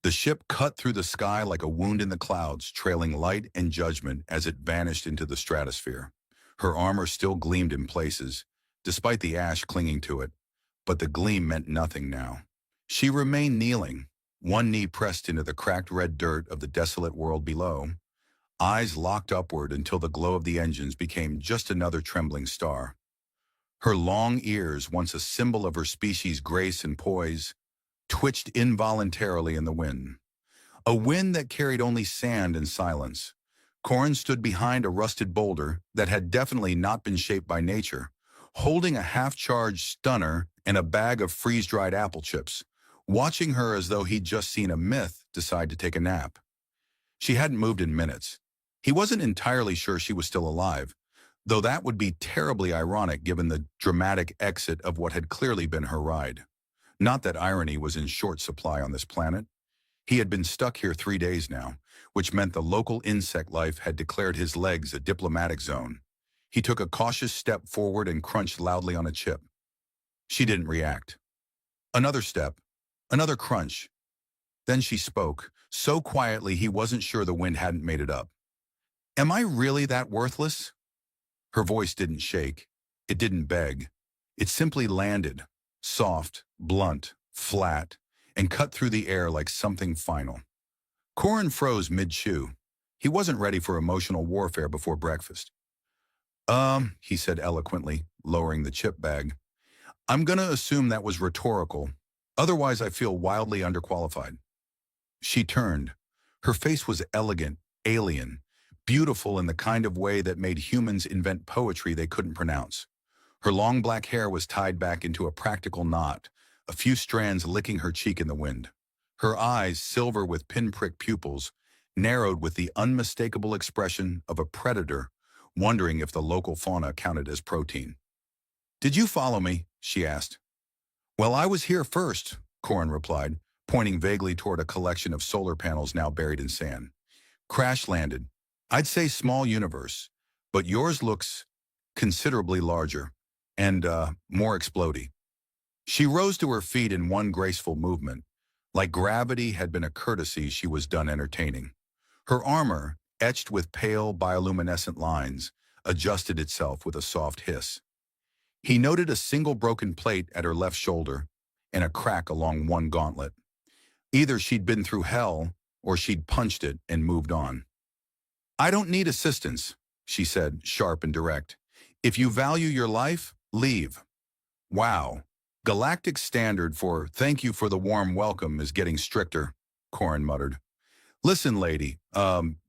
The ship cut through the sky like a wound in the clouds, trailing light and judgment as it vanished into the stratosphere. Her armor still gleamed in places, despite the ash clinging to it, but the gleam meant nothing now. She remained kneeling, one knee pressed into the cracked red dirt of the desolate world below, eyes locked upward until the glow of the engines became just another trembling star. Her long ears, once a symbol of her species' grace and poise, twitched involuntarily in the wind. A wind that carried only sand and silence. Corin stood behind a rusted boulder that had definitely not been shaped by nature, holding a half-charged stunner and a bag of freeze-dried apple chips, watching her as though he'd just seen a myth decide to take a nap. She hadn't moved in minutes. He wasn't entirely sure she was still alive, though that would be terribly ironic given the dramatic exit of what had clearly been her ride. Not that irony was in short supply on this planet. He had been stuck here 3 days now, which meant the local insect life had declared his legs a diplomatic zone. He took a cautious step forward and crunched loudly on a chip. She didn't react. Another step, another crunch. Then she spoke, so quietly he wasn't sure the wind hadn't made it up. "Am I really that worthless?" Her voice didn't shake. It didn't beg. It simply landed, soft, blunt, flat, and cut through the air like something final. Corin froze mid-chew. He wasn't ready for emotional warfare before breakfast. He said eloquently, lowering the chip bag. "I'm gonna assume that was rhetorical. Otherwise, I feel wildly underqualified." She turned. Her face was elegant, alien, beautiful in the kind of way that made humans invent poetry they couldn't pronounce. Her long black hair was tied back into a practical knot, a few strands licking her cheek in the wind. Her eyes, silver with pinprick pupils, narrowed with the unmistakable expression of a predator, wondering if the local fauna counted as protein. "Did you follow me?" she asked. "Well, I was here first," Corin replied, pointing vaguely toward a collection of solar panels now buried in sand. "Crash landed. I'd say small universe, but yours looks considerably larger and, more explodey." She rose to her feet in one graceful movement. Like gravity had been a courtesy she was done entertaining. Her armor, etched with pale bioluminescent lines, adjusted itself with a soft hiss. He noted a single broken plate at her left shoulder and a crack along one gauntlet. Either she'd been through hell or she'd punched it and moved on. "I don't need assistance," she said, sharp and direct. "If you value your life, leave." "Wow. Galactic standard for thank you for the warm welcome is getting stricter," Corin muttered. "Listen, lady,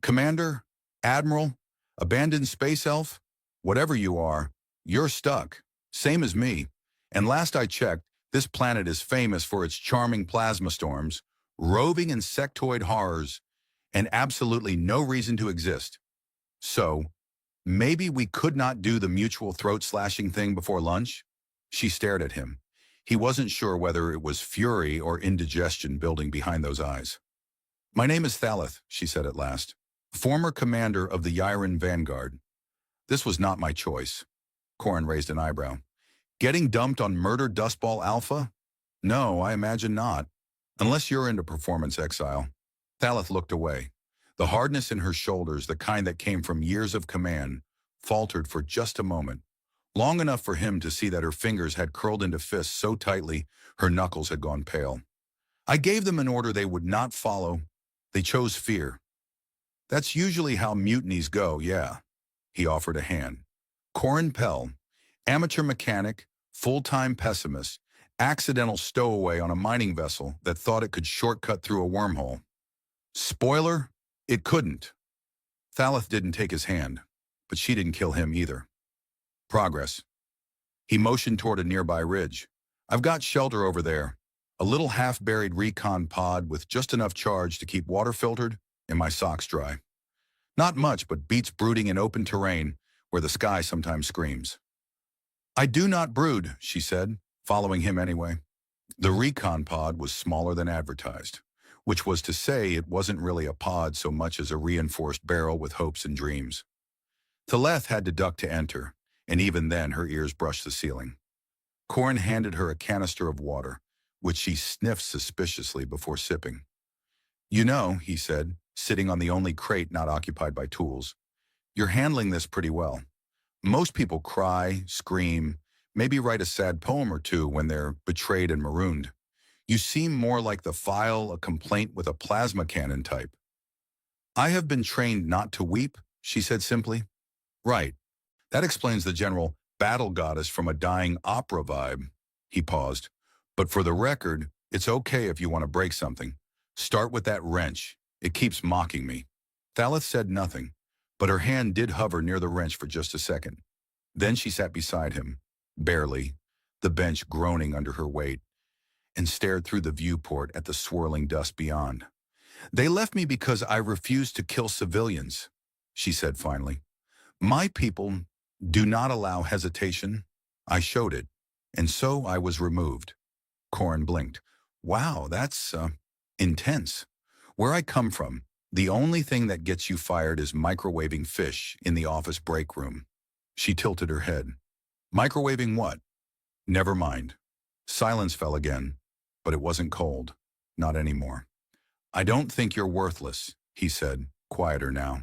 Commander, Admiral, abandoned space elf, whatever you are, you're stuck, same as me. And last I checked, this planet is famous for its charming plasma storms, roving insectoid horrors, and absolutely no reason to exist. So, maybe we could not do the mutual throat-slashing thing before lunch?" She stared at him. He wasn't sure whether it was fury or indigestion building behind those eyes. "My name is Thalith," she said at last, "former commander of the Yran Vanguard." "This was not my choice." Corin raised an eyebrow. "Getting dumped on Murder Dustball Alpha? No, I imagine not. Unless you're into performance exile." Thalith looked away. The hardness in her shoulders, the kind that came from years of command, faltered for just a moment. Long enough for him to see that her fingers had curled into fists so tightly her knuckles had gone pale. "I gave them an order they would not follow. They chose fear." "That's usually how mutinies go, yeah." He offered a hand. Corin Pell, amateur mechanic, full-time pessimist, accidental stowaway on a mining vessel that thought it could shortcut through a wormhole. Spoiler, it couldn't. Thalith didn't take his hand, but she didn't kill him either. "Progress." He motioned toward a nearby ridge. "I've got shelter over there. A little half-buried recon pod with just enough charge to keep water filtered and my socks dry. Not much, but beats brooding in open terrain where the sky sometimes screams." "I do not brood," she said, following him anyway. The recon pod was smaller than advertised, which was to say it wasn't really a pod so much as a reinforced barrel with hopes and dreams. Thaleth had to duck to enter, and even then her ears brushed the ceiling. Corin handed her a canister of water, which she sniffed suspiciously before sipping. You know, he said, sitting on the only crate not occupied by tools, you're handling this pretty well. Most people cry, scream, maybe write a sad poem or two when they're betrayed and marooned. You seem more like the file a complaint with a plasma cannon type. I have been trained not to weep, she said simply. Right. That explains the general battle goddess from a dying opera vibe. He paused. But for the record, it's okay if you want to break something. Start with that wrench. It keeps mocking me. Thalith said nothing, but her hand did hover near the wrench for just a second. Then she sat beside him, barely, the bench groaning under her weight, and stared through the viewport at the swirling dust beyond. They left me because I refused to kill civilians, she said finally. My people do not allow hesitation. I showed it, and so I was removed. Corin blinked. Wow, that's intense. Where I come from, the only thing that gets you fired is microwaving fish in the office break room. She tilted her head. Microwaving what? Never mind. Silence fell again, but it wasn't cold. Not anymore. I don't think you're worthless, he said, quieter now,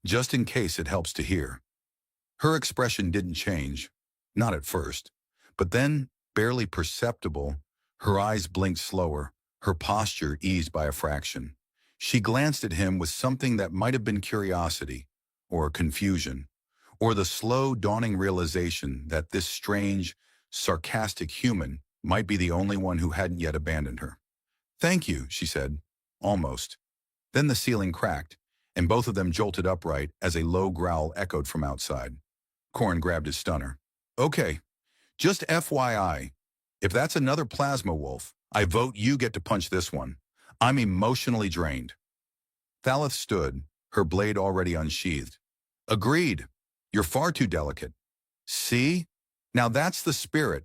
just in case it helps to hear. Her expression didn't change, not at first, but then, barely perceptible, her eyes blinked slower, her posture eased by a fraction. She glanced at him with something that might have been curiosity, or confusion, or the slow dawning realization that this strange, sarcastic human might be the only one who hadn't yet abandoned her. Thank you, she said, almost. Then the ceiling cracked, and both of them jolted upright as a low growl echoed from outside. Corin grabbed his stunner. Okay, just FYI, if that's another plasma wolf, I vote you get to punch this one. I'm emotionally drained. Thalith stood, her blade already unsheathed. Agreed. You're far too delicate. See? Now that's the spirit.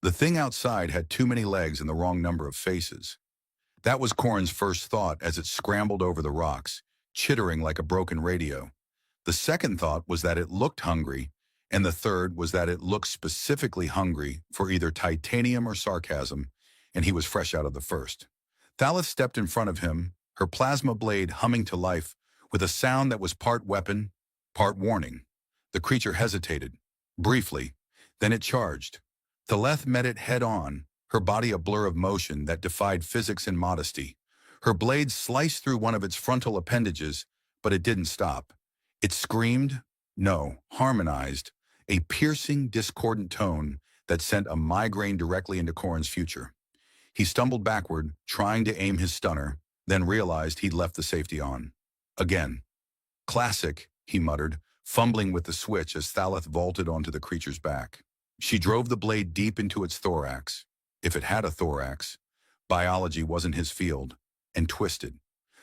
The thing outside had too many legs and the wrong number of faces. That was Corin's first thought as it scrambled over the rocks, chittering like a broken radio. The second thought was that it looked hungry, and the third was that it looked specifically hungry for either titanium or sarcasm, and he was fresh out of the first. Thalith stepped in front of him, her plasma blade humming to life, with a sound that was part weapon, part warning. The creature hesitated, briefly, then it charged. Thalith met it head-on, her body a blur of motion that defied physics and modesty. Her blade sliced through one of its frontal appendages, but it didn't stop. It screamed, no, harmonized, a piercing, discordant tone that sent a migraine directly into Corin's future. He stumbled backward, trying to aim his stunner, then realized he'd left the safety on. Again. Classic, he muttered, fumbling with the switch as Thalith vaulted onto the creature's back. She drove the blade deep into its thorax, if it had a thorax. Biology wasn't his field, and twisted.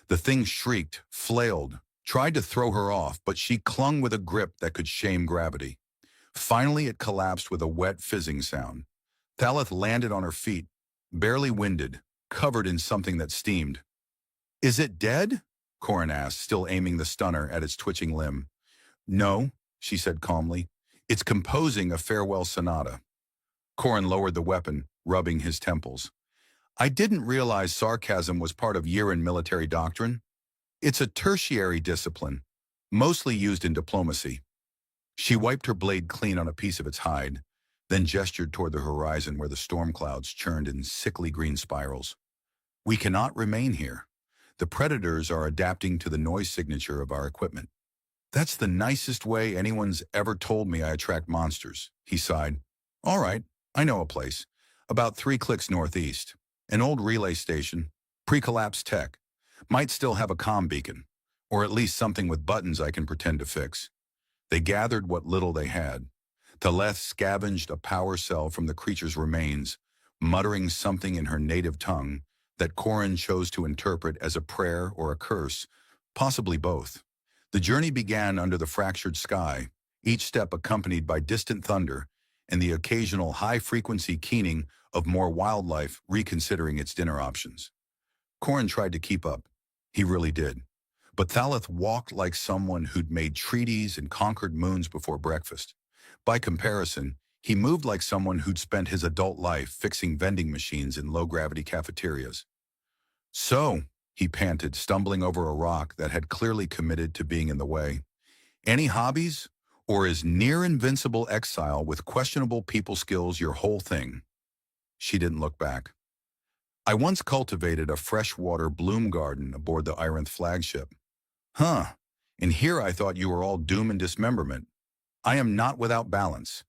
The thing shrieked, flailed, tried to throw her off, but she clung with a grip that could shame gravity. Finally, it collapsed with a wet, fizzing sound. Thalith landed on her feet, barely winded, covered in something that steamed. Is it dead? Corin asked, still aiming the stunner at its twitching limb. No, she said calmly. It's composing a farewell sonata. Corin lowered the weapon, rubbing his temples. I didn't realize sarcasm was part of year-end military doctrine. It's a tertiary discipline, mostly used in diplomacy. She wiped her blade clean on a piece of its hide, then gestured toward the horizon where the storm clouds churned in sickly green spirals. We cannot remain here. The predators are adapting to the noise signature of our equipment. That's the nicest way anyone's ever told me I attract monsters, he sighed. All right, I know a place. About 3 clicks northeast. An old relay station, pre-collapse tech. Might still have a comm beacon, or at least something with buttons I can pretend to fix. They gathered what little they had. Thalith scavenged a power cell from the creature's remains, muttering something in her native tongue that Corin chose to interpret as a prayer or a curse, possibly both. The journey began under the fractured sky, each step accompanied by distant thunder and the occasional high-frequency keening of more wildlife reconsidering its dinner options. Corin tried to keep up. He really did. But Thalith walked like someone who'd made treaties and conquered moons before breakfast. By comparison, he moved like someone who'd spent his adult life fixing vending machines in low-gravity cafeterias. So, he panted, stumbling over a rock that had clearly committed to being in the way. Any hobbies? Or is near-invincible exile with questionable people skills your whole thing? She didn't look back. I once cultivated a freshwater bloom garden aboard the Irinth flagship. Huh, and here I thought you were all doom and dismemberment. I am not without balance.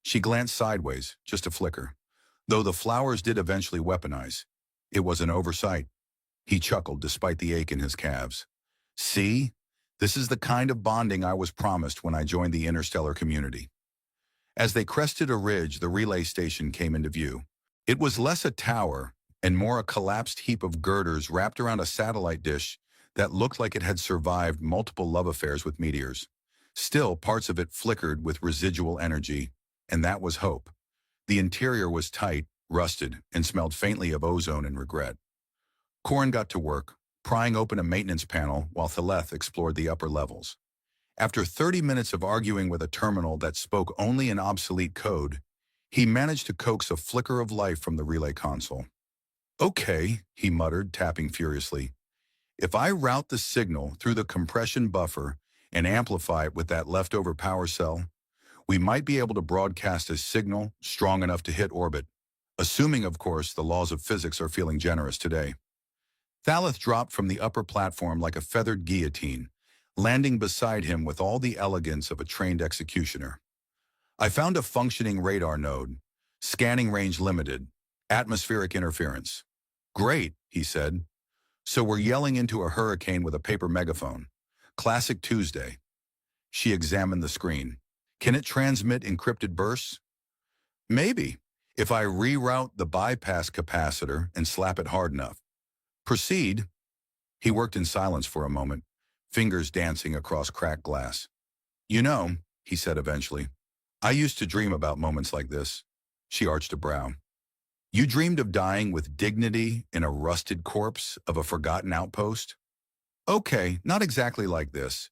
She glanced sideways, just a flicker. Though the flowers did eventually weaponize. It was an oversight. He chuckled despite the ache in his calves. See? This is the kind of bonding I was promised when I joined the interstellar community. As they crested a ridge, the relay station came into view. It was less a tower and more a collapsed heap of girders wrapped around a satellite dish that looked like it had survived multiple love affairs with meteors. Still, parts of it flickered with residual energy, and that was hope. The interior was tight, rusted, and smelled faintly of ozone and regret. Corin got to work, prying open a maintenance panel while Thaleth explored the upper levels. After 30 minutes of arguing with a terminal that spoke only in obsolete code, he managed to coax a flicker of life from the relay console. Okay, he muttered, tapping furiously. If I route the signal through the compression buffer and amplify it with that leftover power cell, we might be able to broadcast a signal strong enough to hit orbit, assuming, of course, the laws of physics are feeling generous today. Thaleth dropped from the upper platform like a feathered guillotine, landing beside him with all the elegance of a trained executioner. I found a functioning radar node, scanning range limited, atmospheric interference. Great, he said. So we're yelling into a hurricane with a paper megaphone. Classic Tuesday. She examined the screen. Can it transmit encrypted bursts? Maybe, if I reroute the bypass capacitor and slap it hard enough. Proceed. He worked in silence for a moment, fingers dancing across cracked glass. You know, he said eventually, I used to dream about moments like this. She arched a brow. You dreamed of dying with dignity in a rusted corpse of a forgotten outpost? Okay, not exactly like this,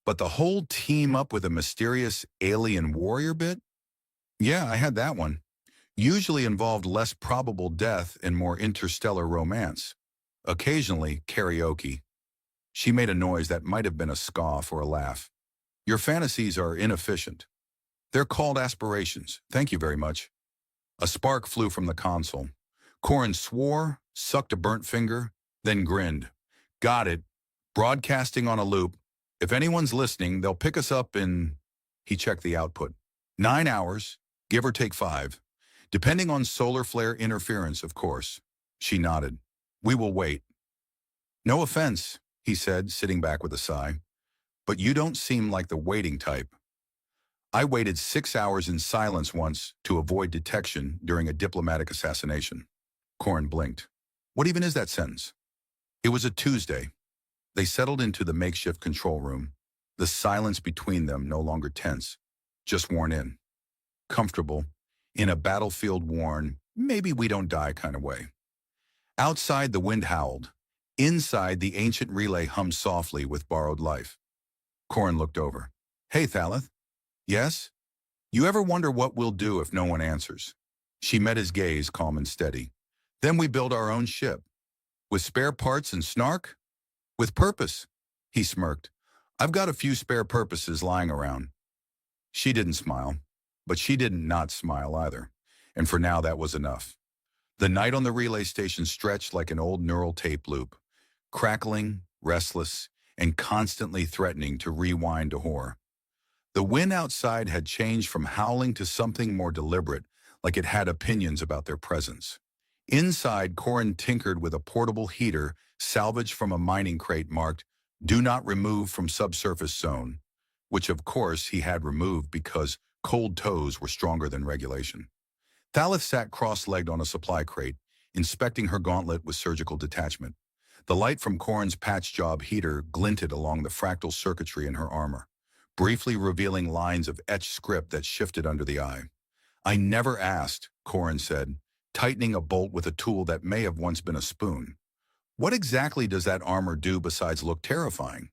but the whole team up with a mysterious alien warrior bit? Yeah, I had that one. Usually involved less probable death and more interstellar romance. Occasionally, karaoke. She made a noise that might have been a scoff or a laugh. Your fantasies are inefficient. They're called aspirations. Thank you very much. A spark flew from the console. Corin swore, sucked a burnt finger, then grinned. Got it. Broadcasting on a loop. If anyone's listening, they'll pick us up in... He checked the output. 9 hours, give or take 5. Depending on solar flare interference, of course. She nodded. We will wait. No offense, he said, sitting back with a sigh. But you don't seem like the waiting type. I waited 6 hours in silence once to avoid detection during a diplomatic assassination. Corin blinked. What even is that sentence? It was a Tuesday. They settled into the makeshift control room, the silence between them no longer tense, just worn in. Comfortable, in a battlefield-worn, maybe we don't die kind of way. Outside, the wind howled. Inside, the ancient relay hummed softly with borrowed life. Corin looked over. Hey, Thaleth. Yes? You ever wonder what we'll do if no one answers? She met his gaze, calm and steady. Then we build our own ship. With spare parts and snark? With purpose. He smirked. I've got a few spare purposes lying around. She didn't smile, but she didn't not smile either. And for now, that was enough. The night on the relay station stretched like an old neural tape loop, crackling, restless, and constantly threatening to rewind to horror. The wind outside had changed from howling to something more deliberate, like it had opinions about their presence. Inside, Corin tinkered with a portable heater salvaged from a mining crate marked, "Do not remove from subsurface zone," which of course he had removed because cold toes were stronger than regulation. Thaleth sat cross-legged on a supply crate, inspecting her gauntlet with surgical detachment. The light from Corin's patch job heater glinted along the fractal circuitry in her armor, briefly revealing lines of etched script that shifted under the eye. I never asked, Corin said, tightening a bolt with a tool that may have once been a spoon. What exactly does that armor do besides look terrifying?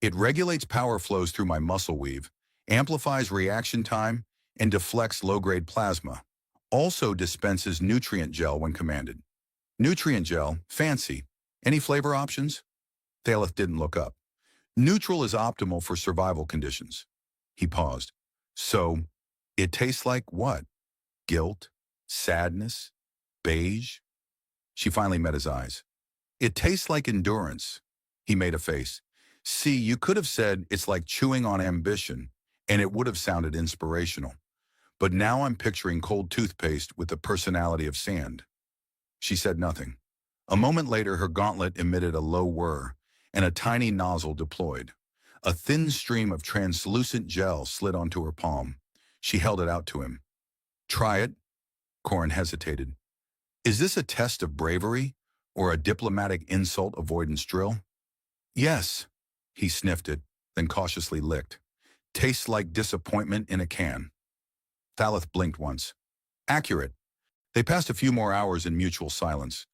It regulates power flows through my muscle weave, amplifies reaction time, and deflects low-grade plasma. Also dispenses nutrient gel when commanded. Nutrient gel, fancy. Any flavor options? Thalith didn't look up. Neutral is optimal for survival conditions. He paused. So, it tastes like what? Guilt? Sadness? Beige? She finally met his eyes. It tastes like endurance. He made a face. See, you could have said it's like chewing on ambition, and it would have sounded inspirational. But now I'm picturing cold toothpaste with the personality of sand. She said nothing. A moment later, her gauntlet emitted a low whir, and a tiny nozzle deployed. A thin stream of translucent gel slid onto her palm. She held it out to him. Try it. Corin hesitated. Is this a test of bravery or a diplomatic insult avoidance drill? Yes. He sniffed it, then cautiously licked. Tastes like disappointment in a can. Thalith blinked once. Accurate. They passed a few more hours in mutual silence,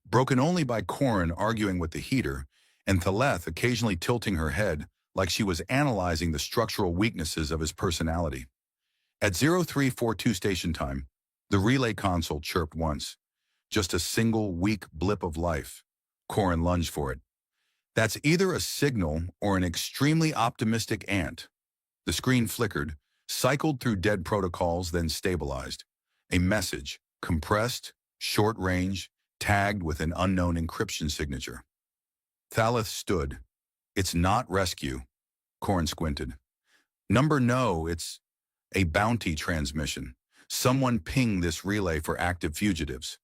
broken only by Corin arguing with the heater and Thalith occasionally tilting her head like she was analyzing the structural weaknesses of his personality. At 0342 station time, the relay console chirped once. Just a single weak blip of life. Corin lunged for it. That's either a signal or an extremely optimistic ant. The screen flickered, cycled through dead protocols, then stabilized. A message, compressed, short range, tagged with an unknown encryption signature. Thalith stood. It's not rescue. Corin squinted. Number no, it's a bounty transmission. Someone pinged this relay for active fugitives.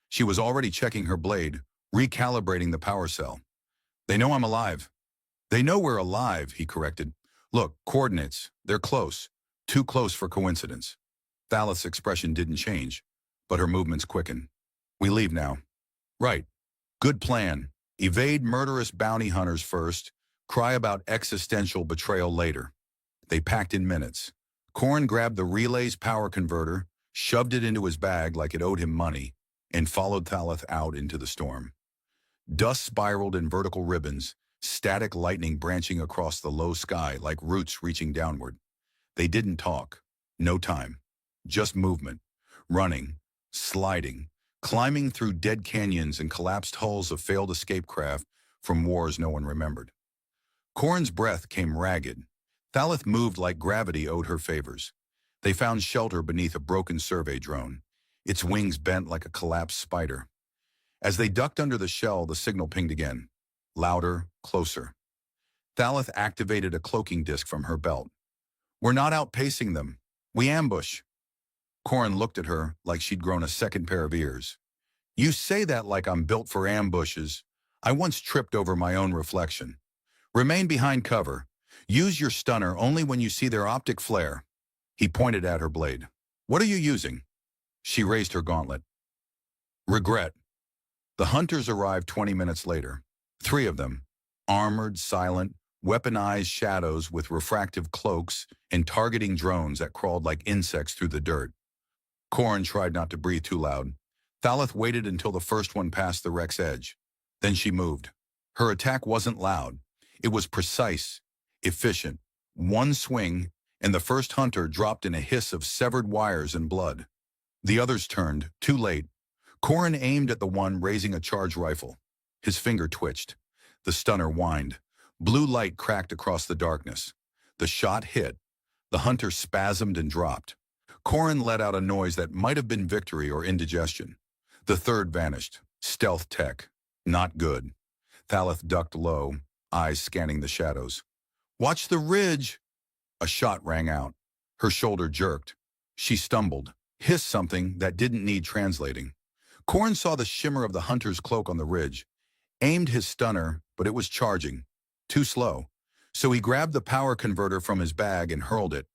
She was already checking her blade, recalibrating the power cell. They know I'm alive. They know we're alive, he corrected. Look, coordinates. They're close. Too close for coincidence. Thalith's expression didn't change, but her movements quickened. We leave now. Right. Good plan. Evade murderous bounty hunters first, cry about existential betrayal later. They packed in minutes. Corin grabbed the relay's power converter, shoved it into his bag like it owed him money, and followed Thalith out into the storm. Dust spiraled in vertical ribbons, static lightning branching across the low sky like roots reaching downward. They didn't talk. No time. Just movement. Running. Sliding. Climbing through dead canyons and collapsed hulls of failed escape craft from wars no one remembered. Corin's breath came ragged. Thalith moved like gravity owed her favors. They found shelter beneath a broken survey drone, its wings bent like a collapsed spider. As they ducked under the shell, the signal pinged again. Louder, closer. Thalith activated a cloaking disc from her belt. We're not outpacing them. We ambush. Corin looked at her like she'd grown a second pair of ears. You say that like I'm built for ambushes. I once tripped over my own reflection. Remain behind cover. Use your stunner only when you see their optic flare. He pointed at her blade. What are you using? She raised her gauntlet. Regret. The hunters arrived 20 minutes later. 3 of them, armored, silent, weaponized shadows with refractive cloaks and targeting drones that crawled like insects through the dirt. Corin tried not to breathe too loud. Thalith waited until the first one passed the wreck's edge. Then she moved. Her attack wasn't loud. It was precise, efficient. One swing, and the first hunter dropped in a hiss of severed wires and blood. The others turned, too late. Corin aimed at the one raising a charge rifle. His finger twitched. The stunner whined. Blue light cracked across the darkness. The shot hit. The hunter spasmed and dropped. Corin let out a noise that might have been victory or indigestion. The third vanished. Stealth tech. Not good. Thalith ducked low, eyes scanning the shadows. Watch the ridge! A shot rang out. Her shoulder jerked. She stumbled, hissed something that didn't need translating. Corin saw the shimmer of the hunter's cloak on the ridge, aimed his stunner, but it was charging. Too slow. So he grabbed the power converter from his bag and hurled it.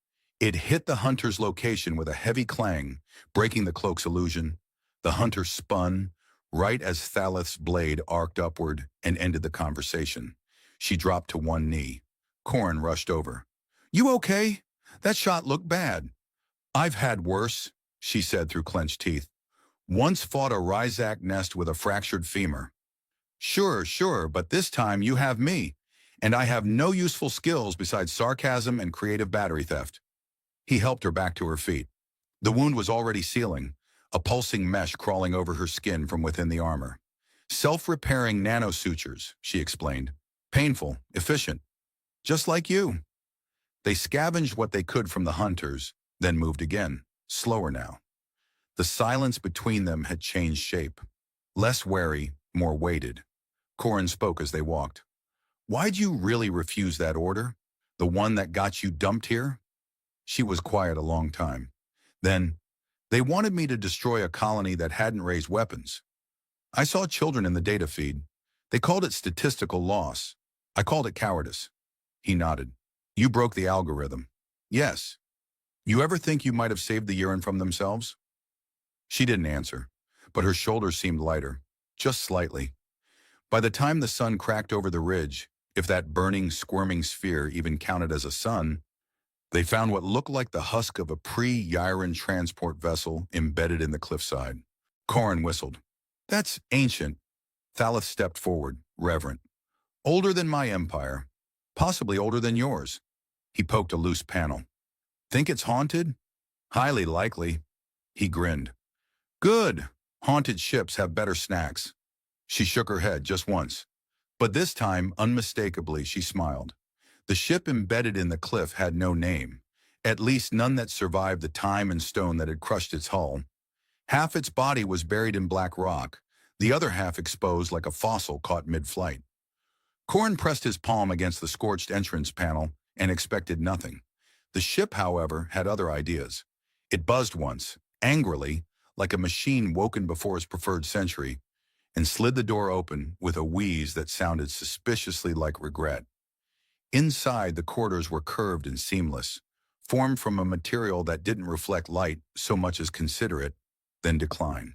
It hit the hunter's location with a heavy clang, breaking the cloak's illusion. The hunter spun, right as Thalith's blade arced upward and ended the conversation. She dropped to one knee. Corin rushed over. You okay? That shot looked bad. I've had worse, she said through clenched teeth. Once fought a Ryzak nest with a fractured femur. Sure, but this time you have me, and I have no useful skills besides sarcasm and creative battery theft. He helped her back to her feet. The wound was already sealing, a pulsing mesh crawling over her skin from within the armor. Self-repairing nanosutures, she explained. Painful, efficient, just like you. They scavenged what they could from the hunters, then moved again, slower now. The silence between them had changed shape. Less wary, more weighted. Corin spoke as they walked. Why'd you really refuse that order? The one that got you dumped here? She was quiet a long time. Then, they wanted me to destroy a colony that hadn't raised weapons. I saw children in the data feed. They called it statistical loss. I called it cowardice. He nodded. You broke the algorithm. Yes. You ever think you might have saved the urine from themselves? She didn't answer, but her shoulders seemed lighter, just slightly. By the time the sun cracked over the ridge, if that burning, squirming sphere even counted as a sun, they found what looked like the husk of a pre-Yran transport vessel embedded in the cliffside. Corin whistled. That's ancient. Thalith stepped forward, reverent. Older than my empire. Possibly older than yours. He poked a loose panel. Think it's haunted? Highly likely. He grinned. Good. Haunted ships have better snacks. She shook her head just once. But this time, unmistakably, she smiled. The ship embedded in the cliff had no name, at least none that survived the time and stone that had crushed its hull. Half its body was buried in black rock, the other half exposed like a fossil caught mid-flight. Corin pressed his palm against the scorched entrance panel and expected nothing. The ship, however, had other ideas. It buzzed once, angrily, like a machine woken before its preferred century, and slid the door open with a wheeze that sounded suspiciously like regret. Inside, the corridors were curved and seamless, formed from a material that didn't reflect light so much as consider it, then decline.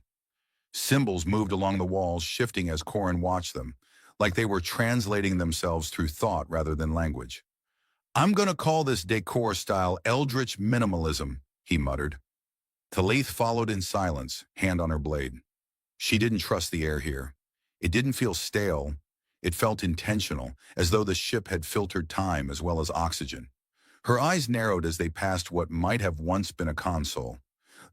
Symbols moved along the walls, shifting as Corin watched them, like they were translating themselves through thought rather than language. I'm going to call this decor-style eldritch minimalism, he muttered. Thalith followed in silence, hand on her blade. She didn't trust the air here. It didn't feel stale. It felt intentional, as though the ship had filtered time as well as oxygen. Her eyes narrowed as they passed what might have once been a console,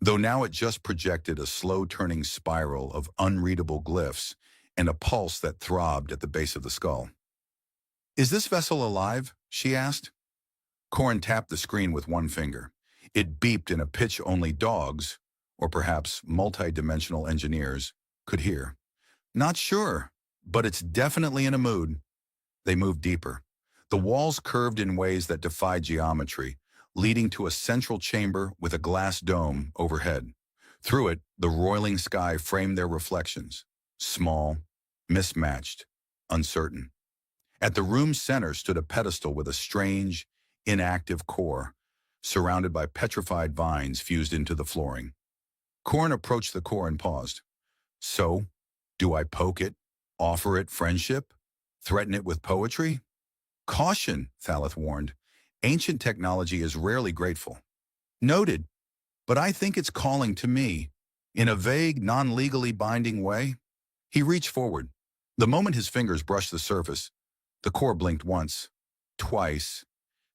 though now it just projected a slow-turning spiral of unreadable glyphs and a pulse that throbbed at the base of the skull. Is this vessel alive? She asked. Corin tapped the screen with one finger. It beeped in a pitch only dogs, or perhaps multi-dimensional engineers, could hear. Not sure, but it's definitely in a mood. They moved deeper. The walls curved in ways that defied geometry, leading to a central chamber with a glass dome overhead. Through it, the roiling sky framed their reflections, small, mismatched, uncertain. At the room's center stood a pedestal with a strange, inactive core, surrounded by petrified vines fused into the flooring. Corin approached the core and paused. So, do I poke it, offer it friendship, threaten it with poetry? Caution, Thalith warned. Ancient technology is rarely grateful. Noted, but I think it's calling to me, in a vague, non-legally binding way. He reached forward. The moment his fingers brushed the surface, the core blinked once, twice,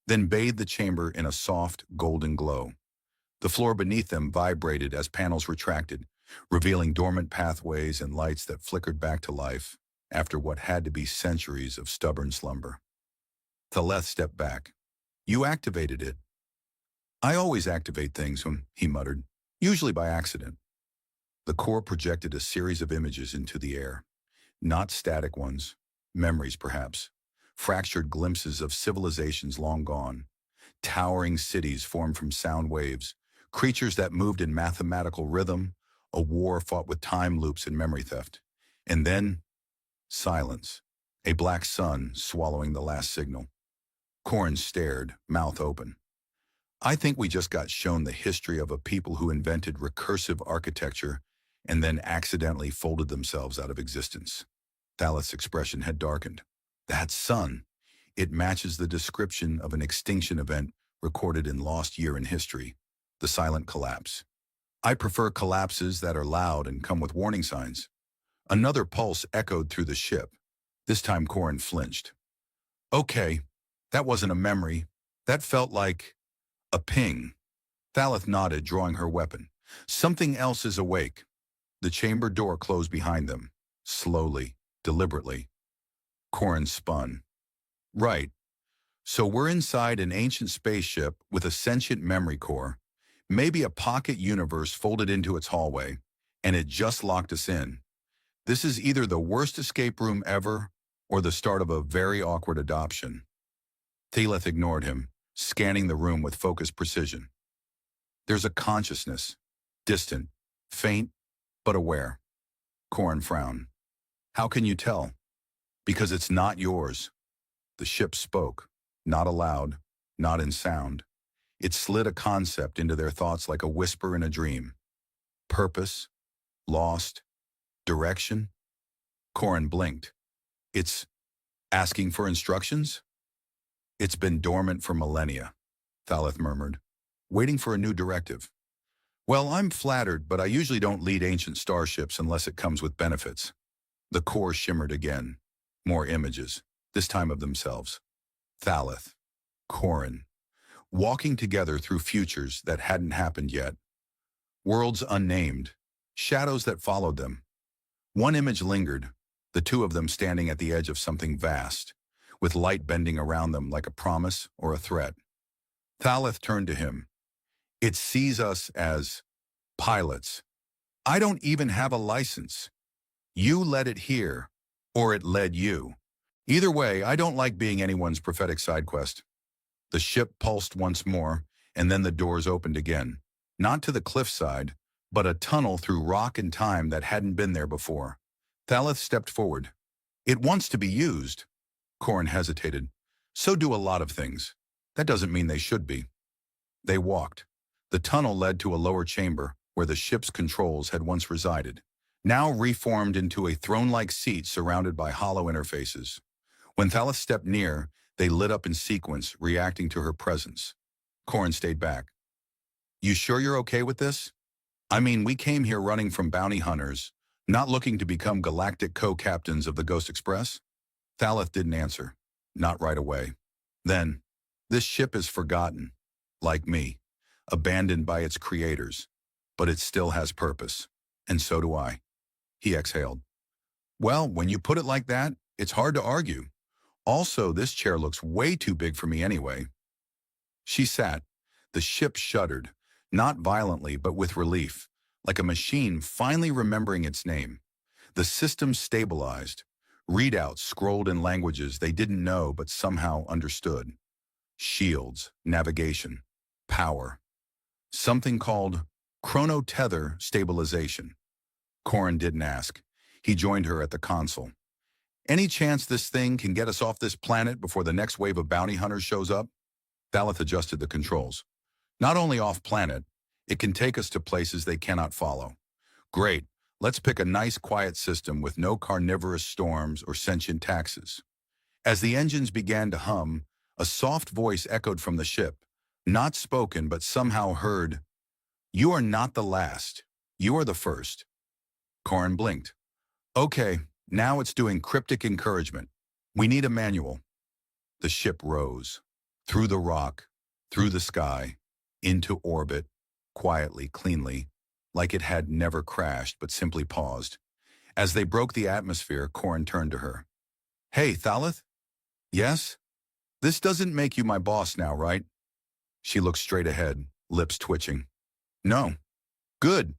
then bathed the chamber in a soft, golden glow. The floor beneath them vibrated as panels retracted, revealing dormant pathways and lights that flickered back to life after what had to be centuries of stubborn slumber. Thalith stepped back. You activated it. I always activate things, he muttered, usually by accident. The core projected a series of images into the air. Not static ones, memories perhaps, fractured glimpses of civilizations long gone, towering cities formed from sound waves, creatures that moved in mathematical rhythm, a war fought with time loops and memory theft. And then, silence, a black sun swallowing the last signal. Corin stared, mouth open. I think we just got shown the history of a people who invented recursive architecture and then accidentally folded themselves out of existence. Thalith's expression had darkened. That sun, it matches the description of an extinction event recorded in Lost Year in History, the silent collapse. I prefer collapses that are loud and come with warning signs. Another pulse echoed through the ship. This time Corin flinched. Okay, that wasn't a memory. That felt like a ping. Thalith nodded, drawing her weapon. Something else is awake. The chamber door closed behind them. slowly, deliberately. Corin spun. Right. So we're inside an ancient spaceship with a sentient memory core, maybe a pocket universe folded into its hallway, and it just locked us in. This is either the worst escape room ever or the start of a very awkward adoption. Thalith ignored him, scanning the room with focused precision. There's a consciousness, distant, faint, but aware. Corin frowned. How can you tell? Because it's not yours. The ship spoke, not aloud, not in sound. It slid a concept into their thoughts like a whisper in a dream. Purpose, lost, direction. Corin blinked. It's asking for instructions? It's been dormant for millennia, Thalith murmured, waiting for a new directive. Well, I'm flattered, but I usually don't lead ancient starships unless it comes with benefits. The core shimmered again. More images, this time of themselves. Thalith, Corin, walking together through futures that hadn't happened yet. Worlds unnamed, shadows that followed them. One image lingered, the two of them standing at the edge of something vast, with light bending around them like a promise or a threat. Thalith turned to him. It sees us as pilots. I don't even have a license. You led it here, or it led you. Either way, I don't like being anyone's prophetic side quest. The ship pulsed once more, and then the doors opened again. Not to the cliffside, but a tunnel through rock and time that hadn't been there before. Thalith stepped forward. It wants to be used. Corin hesitated. So do a lot of things. That doesn't mean they should be. They walked. The tunnel led to a lower chamber, where the ship's controls had once resided, now reformed into a throne-like seat surrounded by hollow interfaces. When Thalith stepped near, they lit up in sequence, reacting to her presence. Corin stayed back. You sure you're okay with this? I mean, we came here running from bounty hunters, not looking to become galactic co-captains of the Ghost Express? Thalith didn't answer. Not right away. Then, this ship is forgotten, like me, abandoned by its creators, but it still has purpose, and so do I. He exhaled. Well, when you put it like that, it's hard to argue. Also, this chair looks way too big for me anyway. She sat. The ship shuddered, not violently but with relief, like a machine finally remembering its name. The system stabilized. Readouts scrolled in languages they didn't know but somehow understood. Shields, navigation, power. Something called chrono-tether stabilization. Corin didn't ask. He joined her at the console. Any chance this thing can get us off this planet before the next wave of bounty hunters shows up? Thalith adjusted the controls. Not only off-planet, it can take us to places they cannot follow. Great. Let's pick a nice quiet system with no carnivorous storms or sentient taxes. As the engines began to hum, a soft voice echoed from the ship, not spoken but somehow heard. You are not the last. You are the first. Corin blinked. Okay, now it's doing cryptic encouragement. We need a manual. The ship rose. Through the rock, through the sky, into orbit, quietly, cleanly, like it had never crashed but simply paused. As they broke the atmosphere, Corin turned to her. Hey, Thalith? Yes? This doesn't make you my boss now, right? She looked straight ahead, lips twitching. No. Good.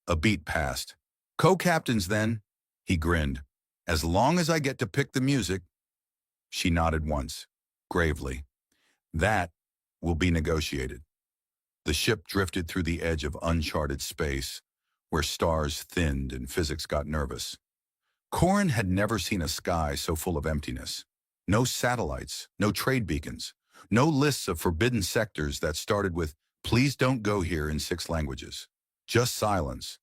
A beat passed. Co-captains then, he grinned. As long as I get to pick the music. She nodded once, gravely. That will be negotiated. The ship drifted through the edge of uncharted space, where stars thinned and physics got nervous. Corin had never seen a sky so full of emptiness. No satellites, no trade beacons, no lists of forbidden sectors that started with, please don't go here in 6 languages. Just silence,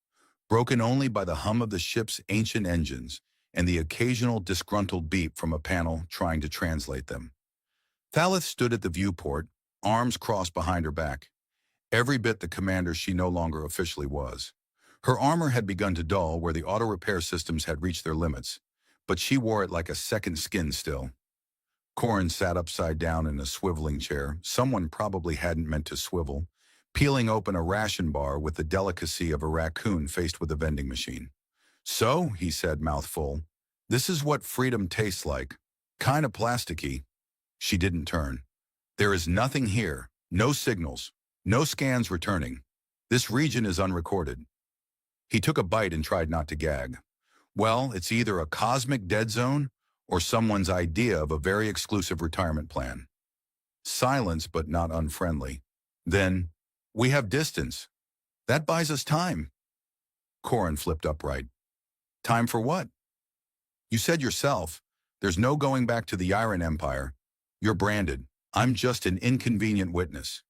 broken only by the hum of the ship's ancient engines and the occasional disgruntled beep from a panel trying to translate them. Thalith stood at the viewport, arms crossed behind her back. Every bit the commander she no longer officially was. Her armor had begun to dull where the auto-repair systems had reached their limits, but she wore it like a second skin still. Corin sat upside down in a swiveling chair, someone probably hadn't meant to swivel, peeling open a ration bar with the delicacy of a raccoon faced with a vending machine. So, he said, mouth full, this is what freedom tastes like. Kind of plasticky. She didn't turn. There is nothing here, no signals, no scans returning. This region is unrecorded. He took a bite and tried not to gag. Well, it's either a cosmic dead zone or someone's idea of a very exclusive retirement plan. Silence, but not unfriendly. Then, we have distance. That buys us time. Corin flipped upright. Time for what? You said yourself, there's no going back to the Iron Empire. You're branded. I'm just an inconvenient witness.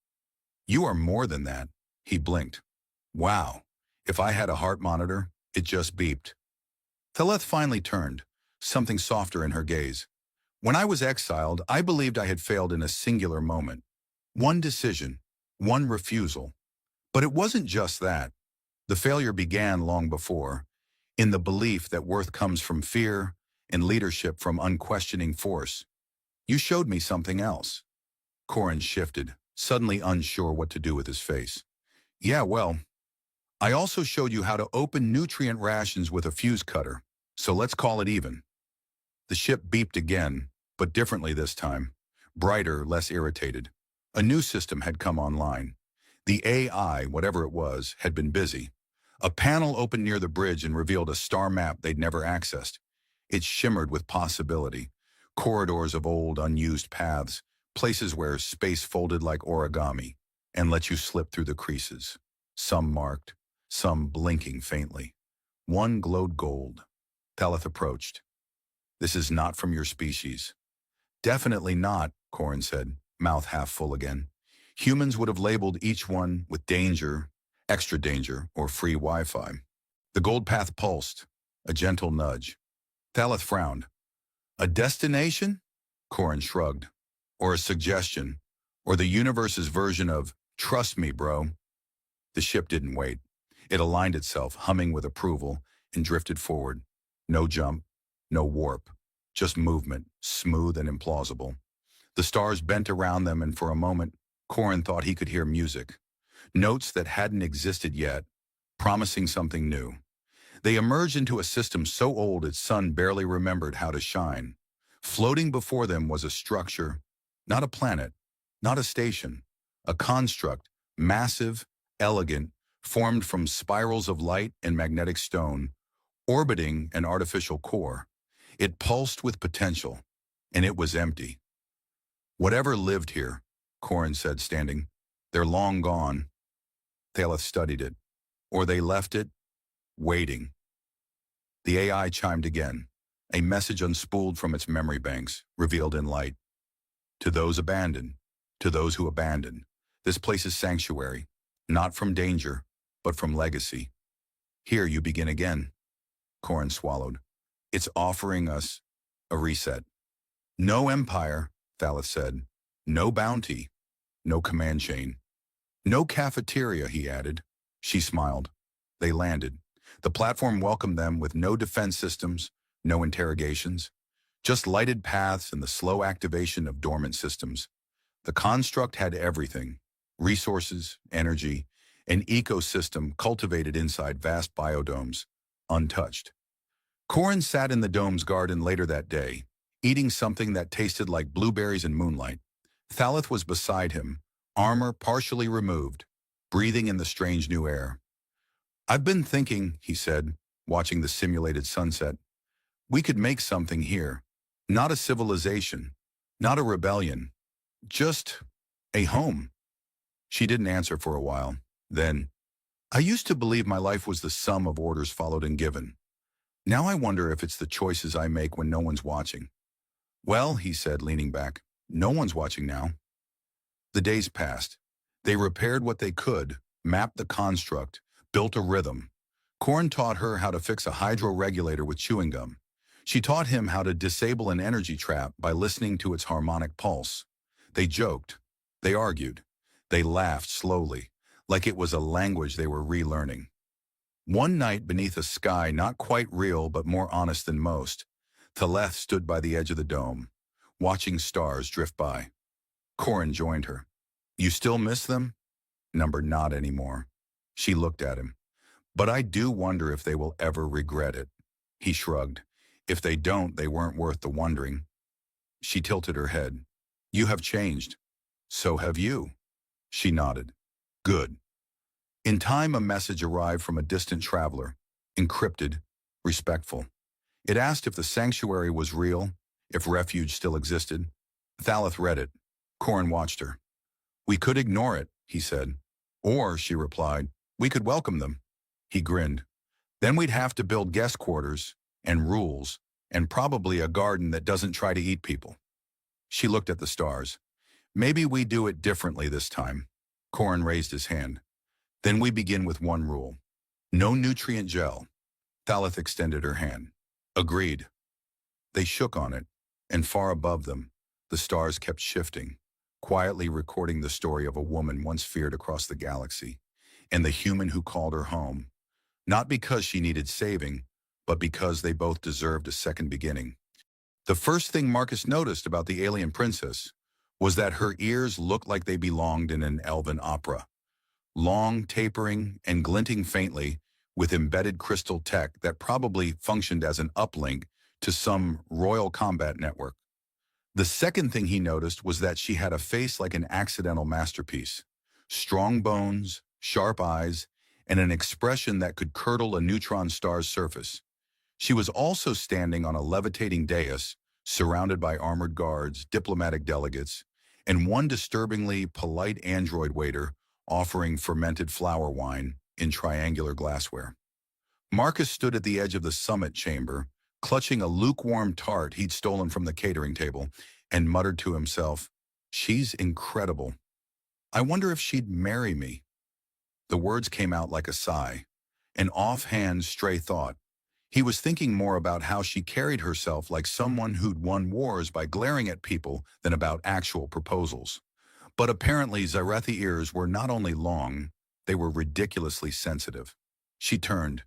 You are more than that. He blinked. Wow. If I had a heart monitor, it just beeped. Thaleth finally turned, something softer in her gaze. When I was exiled, I believed I had failed in a singular moment. One decision, one refusal. But it wasn't just that. The failure began long before, in the belief that worth comes from fear and leadership from unquestioning force. You showed me something else. Corin shifted, suddenly unsure what to do with his face. Yeah, well, I also showed you how to open nutrient rations with a fuse cutter, so let's call it even. The ship beeped again, but differently this time. Brighter, less irritated. A new system had come online. The AI, whatever it was, had been busy. A panel opened near the bridge and revealed a star map they'd never accessed. It shimmered with possibility. Corridors of old, unused paths, places where space folded like origami and let you slip through the creases. Some marked, some blinking faintly. One glowed gold. Thaleth approached. This is not from your species. Definitely not, Corin said, mouth half full again. Humans would have labeled each one with danger, extra danger, or free Wi-Fi. The gold path pulsed, a gentle nudge. Thaleth frowned. A destination? Corin shrugged. Or a suggestion, or the universe's version of, trust me, bro. The ship didn't wait. It aligned itself, humming with approval, and drifted forward. No jump, no warp, just movement, smooth and implausible. The stars bent around them, and for a moment, Corin thought he could hear music. Notes that hadn't existed yet, promising something new. They emerged into a system so old its sun barely remembered how to shine. Floating before them was a structure, not a planet, not a station, a construct, massive, elegant, formed from spirals of light and magnetic stone, orbiting an artificial core. It pulsed with potential, and it was empty. Whatever lived here, Corin said, standing, they're long gone. Thaleth studied it. Or they left it, waiting. The AI chimed again, a message unspooled from its memory banks, revealed in light. To those abandoned, to those who abandoned, this place is sanctuary, not from danger, but from legacy. Here you begin again. Corin swallowed. It's offering us a reset. No empire, Thaleth said. No bounty. No command chain. No cafeteria, he added. She smiled. They landed. The platform welcomed them with no defense systems, no interrogations, just lighted paths and the slow activation of dormant systems. The construct had everything: resources, energy, an ecosystem cultivated inside vast biodomes, untouched. Corin sat in the dome's garden later that day, eating something that tasted like blueberries and moonlight. Thaleth was beside him, armor partially removed, breathing in the strange new air. I've been thinking, he said, watching the simulated sunset. We could make something here. Not a civilization, not a rebellion, just a home. She didn't answer for a while. Then, I used to believe my life was the sum of orders followed and given. Now I wonder if it's the choices I make when no one's watching. Well, he said, leaning back, no one's watching now. The days passed. They repaired what they could, mapped the construct, built a rhythm. Corin taught her how to fix a hydro-regulator with chewing gum. She taught him how to disable an energy trap by listening to its harmonic pulse. They joked. They argued. They laughed slowly, like it was a language they were relearning. One night beneath a sky not quite real but more honest than most, Thaleth stood by the edge of the dome, watching stars drift by. Corin joined her. You still miss them? Number not anymore. She looked at him. But I do wonder if they will ever regret it. He shrugged. If they don't, they weren't worth the wondering. She tilted her head. You have changed. So have you. She nodded. Good. In time, a message arrived from a distant traveler, encrypted, respectful. It asked if the sanctuary was real, if refuge still existed. Thalith read it. Corin watched her. We could ignore it, he said. Or, she replied, we could welcome them. He grinned. Then we'd have to build guest quarters, and rules, and probably a garden that doesn't try to eat people. She looked at the stars. Maybe we do it differently this time. Corin raised his hand. Then we begin with one rule. No nutrient gel. Thalith extended her hand. Agreed. They shook on it, and far above them, the stars kept shifting, quietly recording the story of a woman once feared across the galaxy, and the human who called her home, not because she needed saving, but because they both deserved a second beginning. The first thing Marcus noticed about the alien princess was that her ears looked like they belonged in an elven opera. Long, tapering, and glinting faintly, with embedded crystal tech that probably functioned as an uplink to some royal combat network. The second thing he noticed was that she had a face like an accidental masterpiece. Strong bones, sharp eyes, and an expression that could curdle a neutron star's surface. She was also standing on a levitating dais, surrounded by armored guards, diplomatic delegates, and one disturbingly polite android waiter offering fermented flower wine in triangular glassware. Marcus stood at the edge of the summit chamber, clutching a lukewarm tart he'd stolen from the catering table, and muttered to himself, "She's incredible. I wonder if she'd marry me." The words came out like a sigh, an offhand stray thought. He was thinking more about how she carried herself like someone who'd won wars by glaring at people than about actual proposals. But apparently Zarethi ears were not only long, they were ridiculously sensitive. She turned.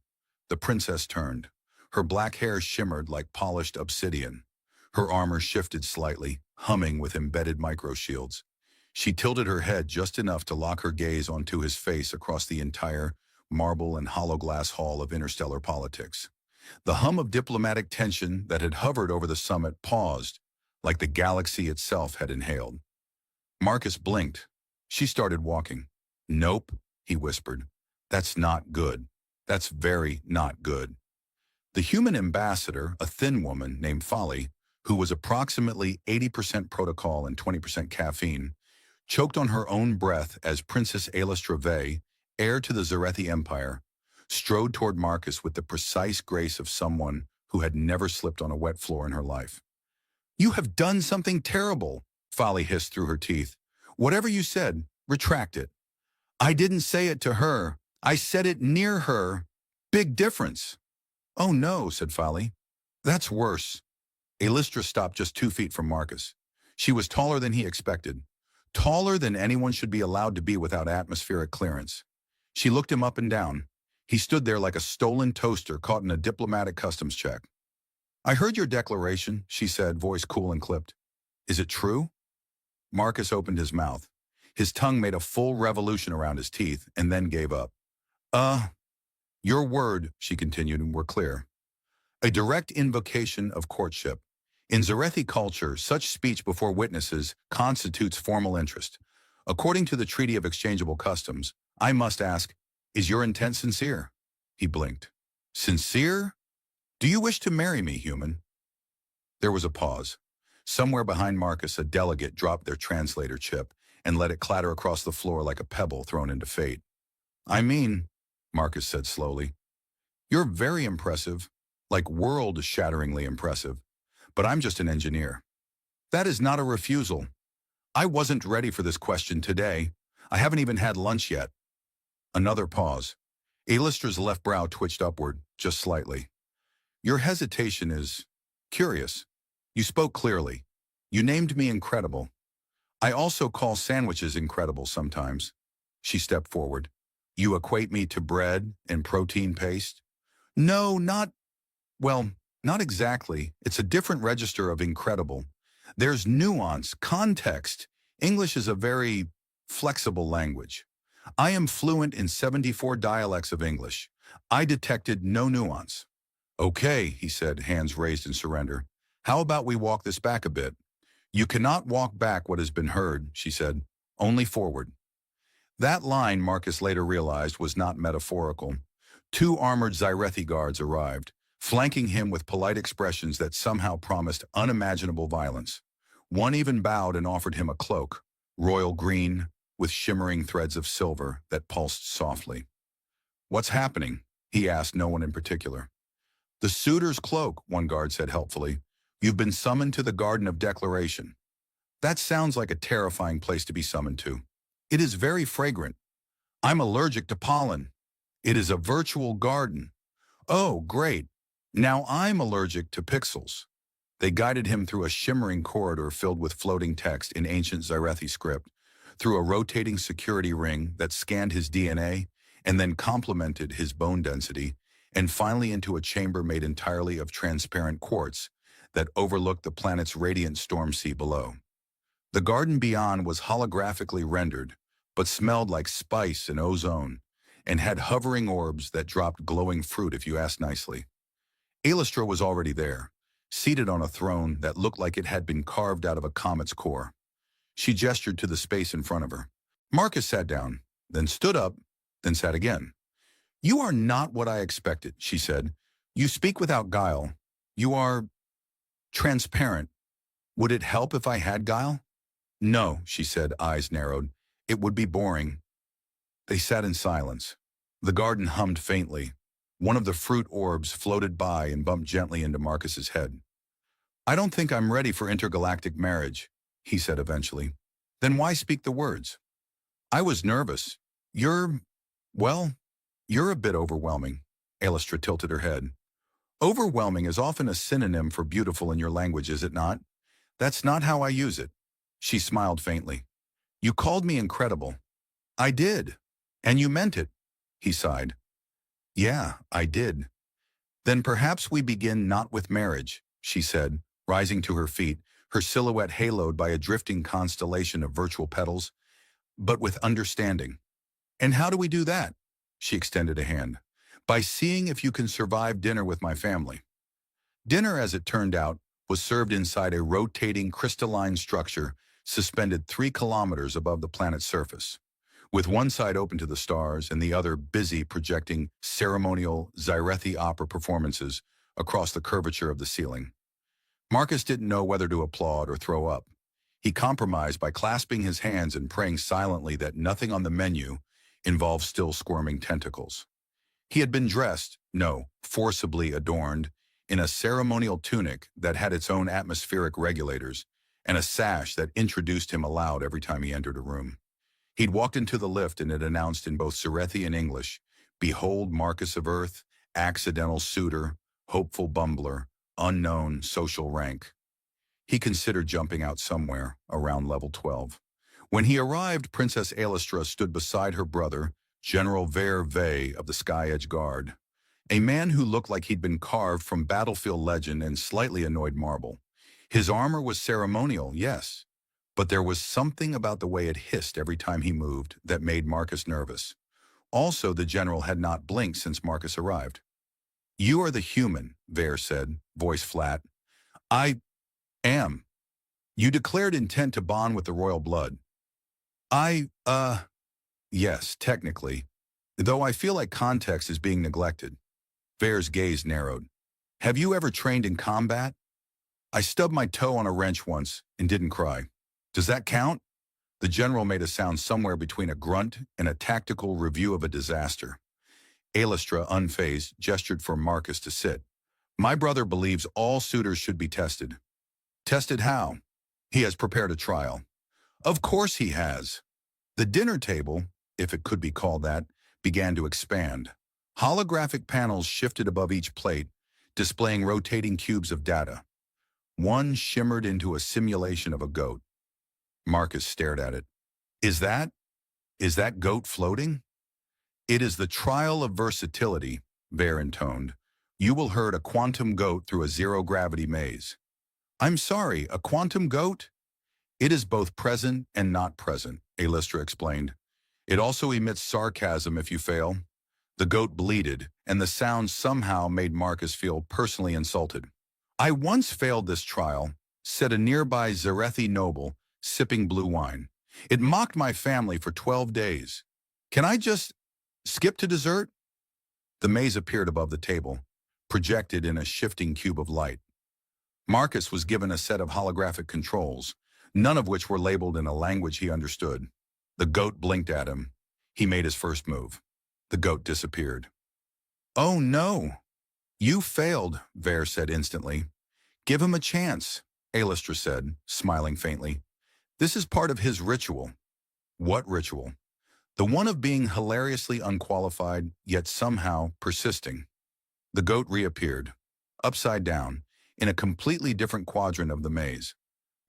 The princess turned. Her black hair shimmered like polished obsidian. Her armor shifted slightly, humming with embedded microshields. She tilted her head just enough to lock her gaze onto his face across the entire marble and hollow glass hall of interstellar politics. The hum of diplomatic tension that had hovered over the summit paused, like the galaxy itself had inhaled. Marcus blinked. She started walking. "Nope," he whispered. "That's not good. That's very not good." The human ambassador, a thin woman named Folly, who was approximately 80% protocol and 20% caffeine, choked on her own breath as Princess Aelistra Vey, heir to the Zarethi Empire, strode toward Marcus with the precise grace of someone who had never slipped on a wet floor in her life. "You have done something terrible," Folly hissed through her teeth. "Whatever you said, retract it." "I didn't say it to her. I said it near her. Big difference." "Oh no," said Folly. "That's worse." Aelistra stopped just 2 feet from Marcus. She was taller than he expected. Taller than anyone should be allowed to be without atmospheric clearance. She looked him up and down. He stood there like a stolen toaster caught in a diplomatic customs check. "I heard your declaration," she said, voice cool and clipped. "Is it true?" Marcus opened his mouth. His tongue made a full revolution around his teeth and then gave up. Your word," she continued, and were clear. "A direct invocation of courtship. In Zarethi culture, such speech before witnesses constitutes formal interest. According to the Treaty of Exchangeable Customs, I must ask, is your intent sincere?" He blinked. "Sincere? Do you wish to marry me, human?" There was a pause. Somewhere behind Marcus, a delegate dropped their translator chip and let it clatter across the floor like a pebble thrown into fate. "I mean," Marcus said slowly, "you're very impressive, like world-shatteringly impressive, but I'm just an engineer." "That is not a refusal. I wasn't ready for this question today. I haven't even had lunch yet." Another pause. Aelistra's left brow twitched upward, just slightly. "Your hesitation is curious. You spoke clearly. You named me incredible. I also call sandwiches incredible sometimes." She stepped forward. "You equate me to bread and protein paste?" "No, not exactly. It's a different register of incredible. There's nuance, context. English is a very flexible language. I am fluent in 74 dialects of English. I detected no nuance. Okay, he said, hands raised in surrender. How about we walk this back a bit? You cannot walk back what has been heard, she said, only forward. That line, Marcus later realized, was not metaphorical. Two armored Zyrethi guards arrived, flanking him with polite expressions that somehow promised unimaginable violence. One even bowed and offered him a cloak, royal green, with shimmering threads of silver that pulsed softly. What's happening? He asked no one in particular. The suitor's cloak, one guard said helpfully. You've been summoned to the Garden of Declaration. That sounds like a terrifying place to be summoned to. It is very fragrant. I'm allergic to pollen. It is a virtual garden. Oh, great. Now I'm allergic to pixels. They guided him through a shimmering corridor filled with floating text in ancient Zyrethi script, through a rotating security ring that scanned his DNA and then complemented his bone density, and finally into a chamber made entirely of transparent quartz that overlooked the planet's radiant storm sea below. The garden beyond was holographically rendered, but smelled like spice and ozone, and had hovering orbs that dropped glowing fruit if you asked nicely. Aelistra was already there, seated on a throne that looked like it had been carved out of a comet's core. She gestured to the space in front of her. Marcus sat down, then stood up, then sat again. You are not what I expected, she said. You speak without guile. You are transparent. Would it help if I had guile? No, she said, eyes narrowed. It would be boring. They sat in silence. The garden hummed faintly. One of the fruit orbs floated by and bumped gently into Marcus's head. I don't think I'm ready for intergalactic marriage, he said eventually. Then why speak the words? I was nervous. You're a bit overwhelming. Aelistra tilted her head. Overwhelming is often a synonym for beautiful in your language, is it not? That's not how I use it. She smiled faintly. You called me incredible. I did. And you meant it. He sighed. Yeah, I did. Then perhaps we begin not with marriage, she said, rising to her feet, her silhouette haloed by a drifting constellation of virtual petals, but with understanding. And how do we do that? She extended a hand. By seeing if you can survive dinner with my family. Dinner, as it turned out, was served inside a rotating crystalline structure suspended 3 kilometers above the planet's surface, with one side open to the stars and the other busy projecting ceremonial Zyrethi opera performances across the curvature of the ceiling. Marcus didn't know whether to applaud or throw up. He compromised by clasping his hands and praying silently that nothing on the menu involved still squirming tentacles. He had been dressed, no, forcibly adorned, in a ceremonial tunic that had its own atmospheric regulators and a sash that introduced him aloud every time he entered a room. He'd walked into the lift and it announced in both Zyrethi and English, Behold Marcus of Earth, accidental suitor, hopeful bumbler, unknown social rank. He considered jumping out somewhere around level 12. When he arrived, Princess Aelistra stood beside her brother, General Ver Vey of the Sky Edge Guard, a man who looked like he'd been carved from battlefield legend and slightly annoyed marble. His armor was ceremonial, yes, but there was something about the way it hissed every time he moved that made Marcus nervous. Also, the general had not blinked since Marcus arrived. You are the human, Ver said, voice flat. I am. You declared intent to bond with the royal blood. Yes, technically, though I feel like context is being neglected. Ver's gaze narrowed. Have you ever trained in combat? I stubbed my toe on a wrench once and didn't cry. Does that count? The general made a sound somewhere between a grunt and a tactical review of a disaster. Aelistra, unfazed, gestured for Marcus to sit. My brother believes all suitors should be tested. Tested how? He has prepared a trial. Of course he has. The dinner table, if it could be called that, began to expand. Holographic panels shifted above each plate, displaying rotating cubes of data. One shimmered into a simulation of a goat. Marcus stared at it. Is that goat floating? It is the trial of versatility, Ver intoned. You will herd a quantum goat through a zero-gravity maze. I'm sorry, a quantum goat? It is both present and not present, Aelistra explained. It also emits sarcasm if you fail. The goat bleated, and the sound somehow made Marcus feel personally insulted. "I once failed this trial," said a nearby Zarethi noble, sipping blue wine. "It mocked my family for 12 days. Can I just skip to dessert?" The maze appeared above the table, projected in a shifting cube of light. Marcus was given a set of holographic controls, none of which were labeled in a language he understood. The goat blinked at him. He made his first move. The goat disappeared. "Oh no! You failed," Vare said instantly. "Give him a chance," Alastra said, smiling faintly. "This is part of his ritual." "What ritual?" "The one of being hilariously unqualified, yet somehow persisting." The goat reappeared, upside down, in a completely different quadrant of the maze.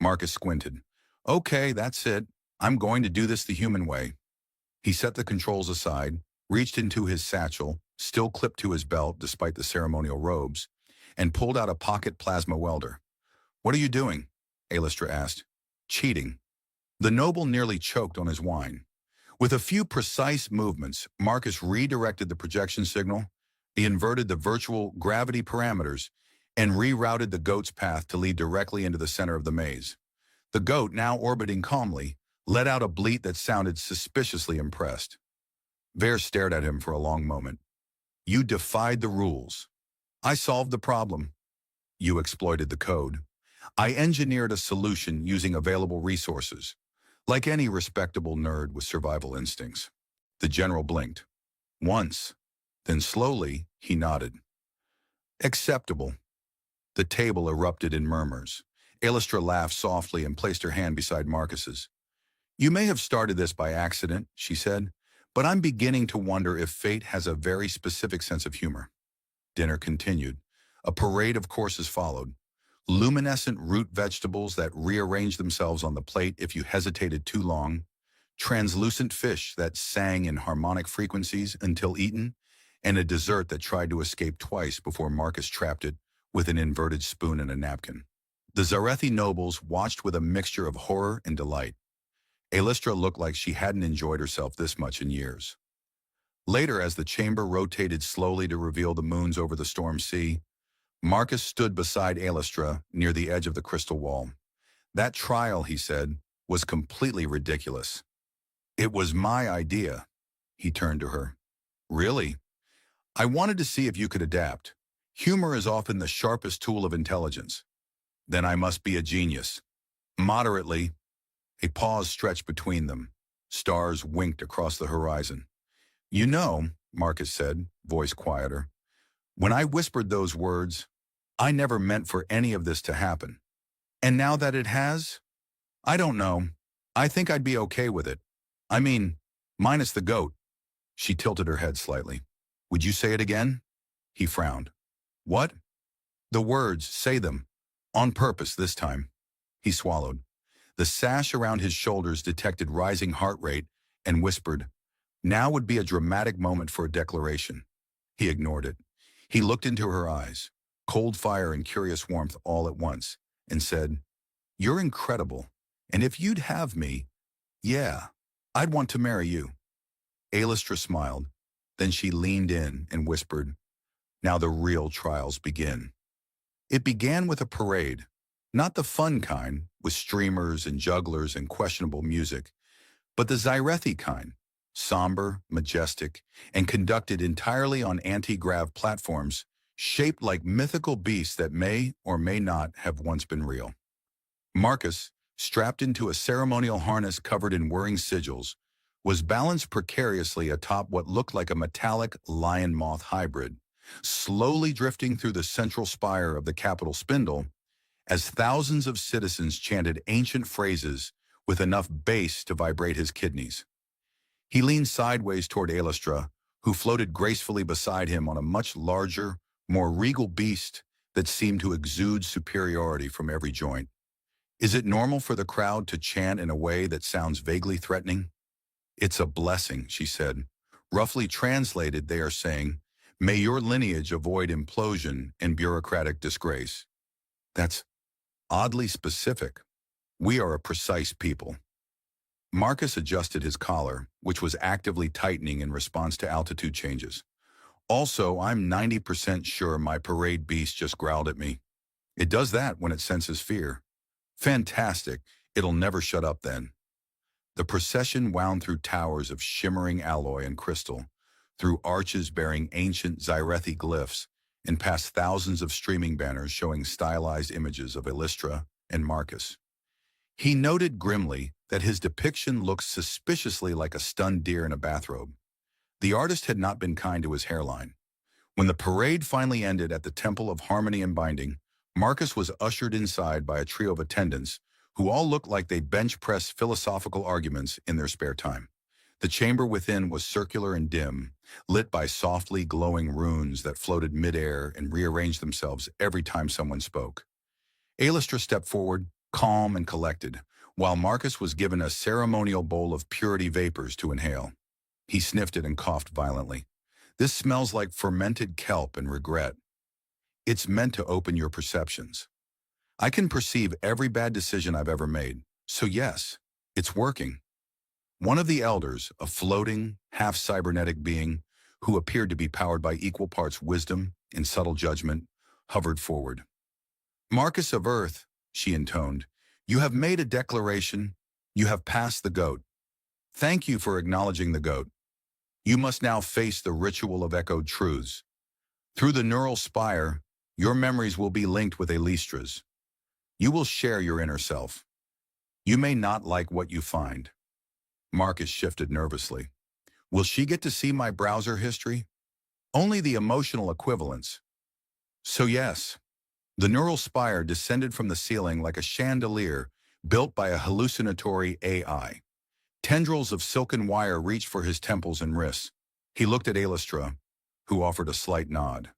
Marcus squinted. "Okay, that's it. I'm going to do this the human way." He set the controls aside, reached into his satchel, still clipped to his belt despite the ceremonial robes, and pulled out a pocket plasma welder. "What are you doing?" Alastra asked. "Cheating." The noble nearly choked on his wine. With a few precise movements, Marcus redirected the projection signal, he inverted the virtual gravity parameters, and rerouted the goat's path to lead directly into the center of the maze. The goat, now orbiting calmly, let out a bleat that sounded suspiciously impressed. Vare stared at him for a long moment. "You defied the rules. I solved the problem. You exploited the code. I engineered a solution using available resources, like any respectable nerd with survival instincts." The general blinked. Once. Then slowly, he nodded. "Acceptable." The table erupted in murmurs. Alastra laughed softly and placed her hand beside Marcus's. "You may have started this by accident," she said, "but I'm beginning to wonder if fate has a very specific sense of humor." Dinner continued. A parade of courses followed. Luminescent root vegetables that rearranged themselves on the plate if you hesitated too long, translucent fish that sang in harmonic frequencies until eaten, and a dessert that tried to escape twice before Marcus trapped it with an inverted spoon and a napkin. The Zarethi nobles watched with a mixture of horror and delight. Alastra looked like she hadn't enjoyed herself this much in years. Later, as the chamber rotated slowly to reveal the moons over the storm sea, Marcus stood beside Alastra near the edge of the crystal wall. "That trial," he said, "was completely ridiculous." "It was my idea." He turned to her. "Really? I wanted to see if you could adapt. Humor is often the sharpest tool of intelligence." "Then I must be a genius." "Moderately." A pause stretched between them. Stars winked across the horizon. "You know," Marcus said, voice quieter, "when I whispered those words, I never meant for any of this to happen. And now that it has, I don't know. I think I'd be okay with it. I mean, minus the goat." She tilted her head slightly. "Would you say it again?" He frowned. "What?" "The words, say them. On purpose this time." He swallowed. The sash around his shoulders detected rising heart rate and whispered, "Now would be a dramatic moment for a declaration." He ignored it. He looked into her eyes, cold fire and curious warmth all at once, and said, "You're incredible, and if you'd have me, yeah, I'd want to marry you." Alastra smiled. Then she leaned in and whispered, "Now the real trials begin." It began with a parade, not the fun kind, with streamers and jugglers and questionable music, but the Zarethi kind, somber, majestic, and conducted entirely on anti-grav platforms shaped like mythical beasts that may or may not have once been real. Marcus, strapped into a ceremonial harness covered in whirring sigils, was balanced precariously atop what looked like a metallic lion-moth hybrid, slowly drifting through the central spire of the Capitol spindle as thousands of citizens chanted ancient phrases with enough bass to vibrate his kidneys. He leaned sideways toward Alastra, who floated gracefully beside him on a much larger, more regal beast that seemed to exude superiority from every joint. "Is it normal for the crowd to chant in a way that sounds vaguely threatening?" "It's a blessing," she said. Roughly translated, they are saying, "May your lineage avoid implosion and bureaucratic disgrace." That's oddly specific. We are a precise people. Marcus adjusted his collar, which was actively tightening in response to altitude changes. Also, I'm 90% sure my parade beast just growled at me. It does that when it senses fear. Fantastic. It'll never shut up then. The procession wound through towers of shimmering alloy and crystal, through arches bearing ancient Zyrethi glyphs, and past thousands of streaming banners showing stylized images of Illustra and Marcus. He noted grimly that his depiction looked suspiciously like a stunned deer in a bathrobe. The artist had not been kind to his hairline. When the parade finally ended at the Temple of Harmony and Binding, Marcus was ushered inside by a trio of attendants who all looked like they bench-pressed philosophical arguments in their spare time. The chamber within was circular and dim, lit by softly glowing runes that floated mid-air and rearranged themselves every time someone spoke. Aelistra stepped forward, calm and collected, while Marcus was given a ceremonial bowl of purity vapors to inhale. He sniffed it and coughed violently. This smells like fermented kelp and regret. It's meant to open your perceptions. I can perceive every bad decision I've ever made, so yes, it's working. One of the elders, a floating, half-cybernetic being who appeared to be powered by equal parts wisdom and subtle judgment, hovered forward. Marcus of Earth, she intoned, you have made a declaration. You have passed the goat. Thank you for acknowledging the goat. You must now face the ritual of echoed truths. Through the neural spire, your memories will be linked with Elistra's. You will share your inner self. You may not like what you find. Marcus shifted nervously. Will she get to see my browser history? Only the emotional equivalents. So yes, the neural spire descended from the ceiling like a chandelier built by a hallucinatory AI. Tendrils of silken wire reached for his temples and wrists. He looked at Aelistra, who offered a slight nod.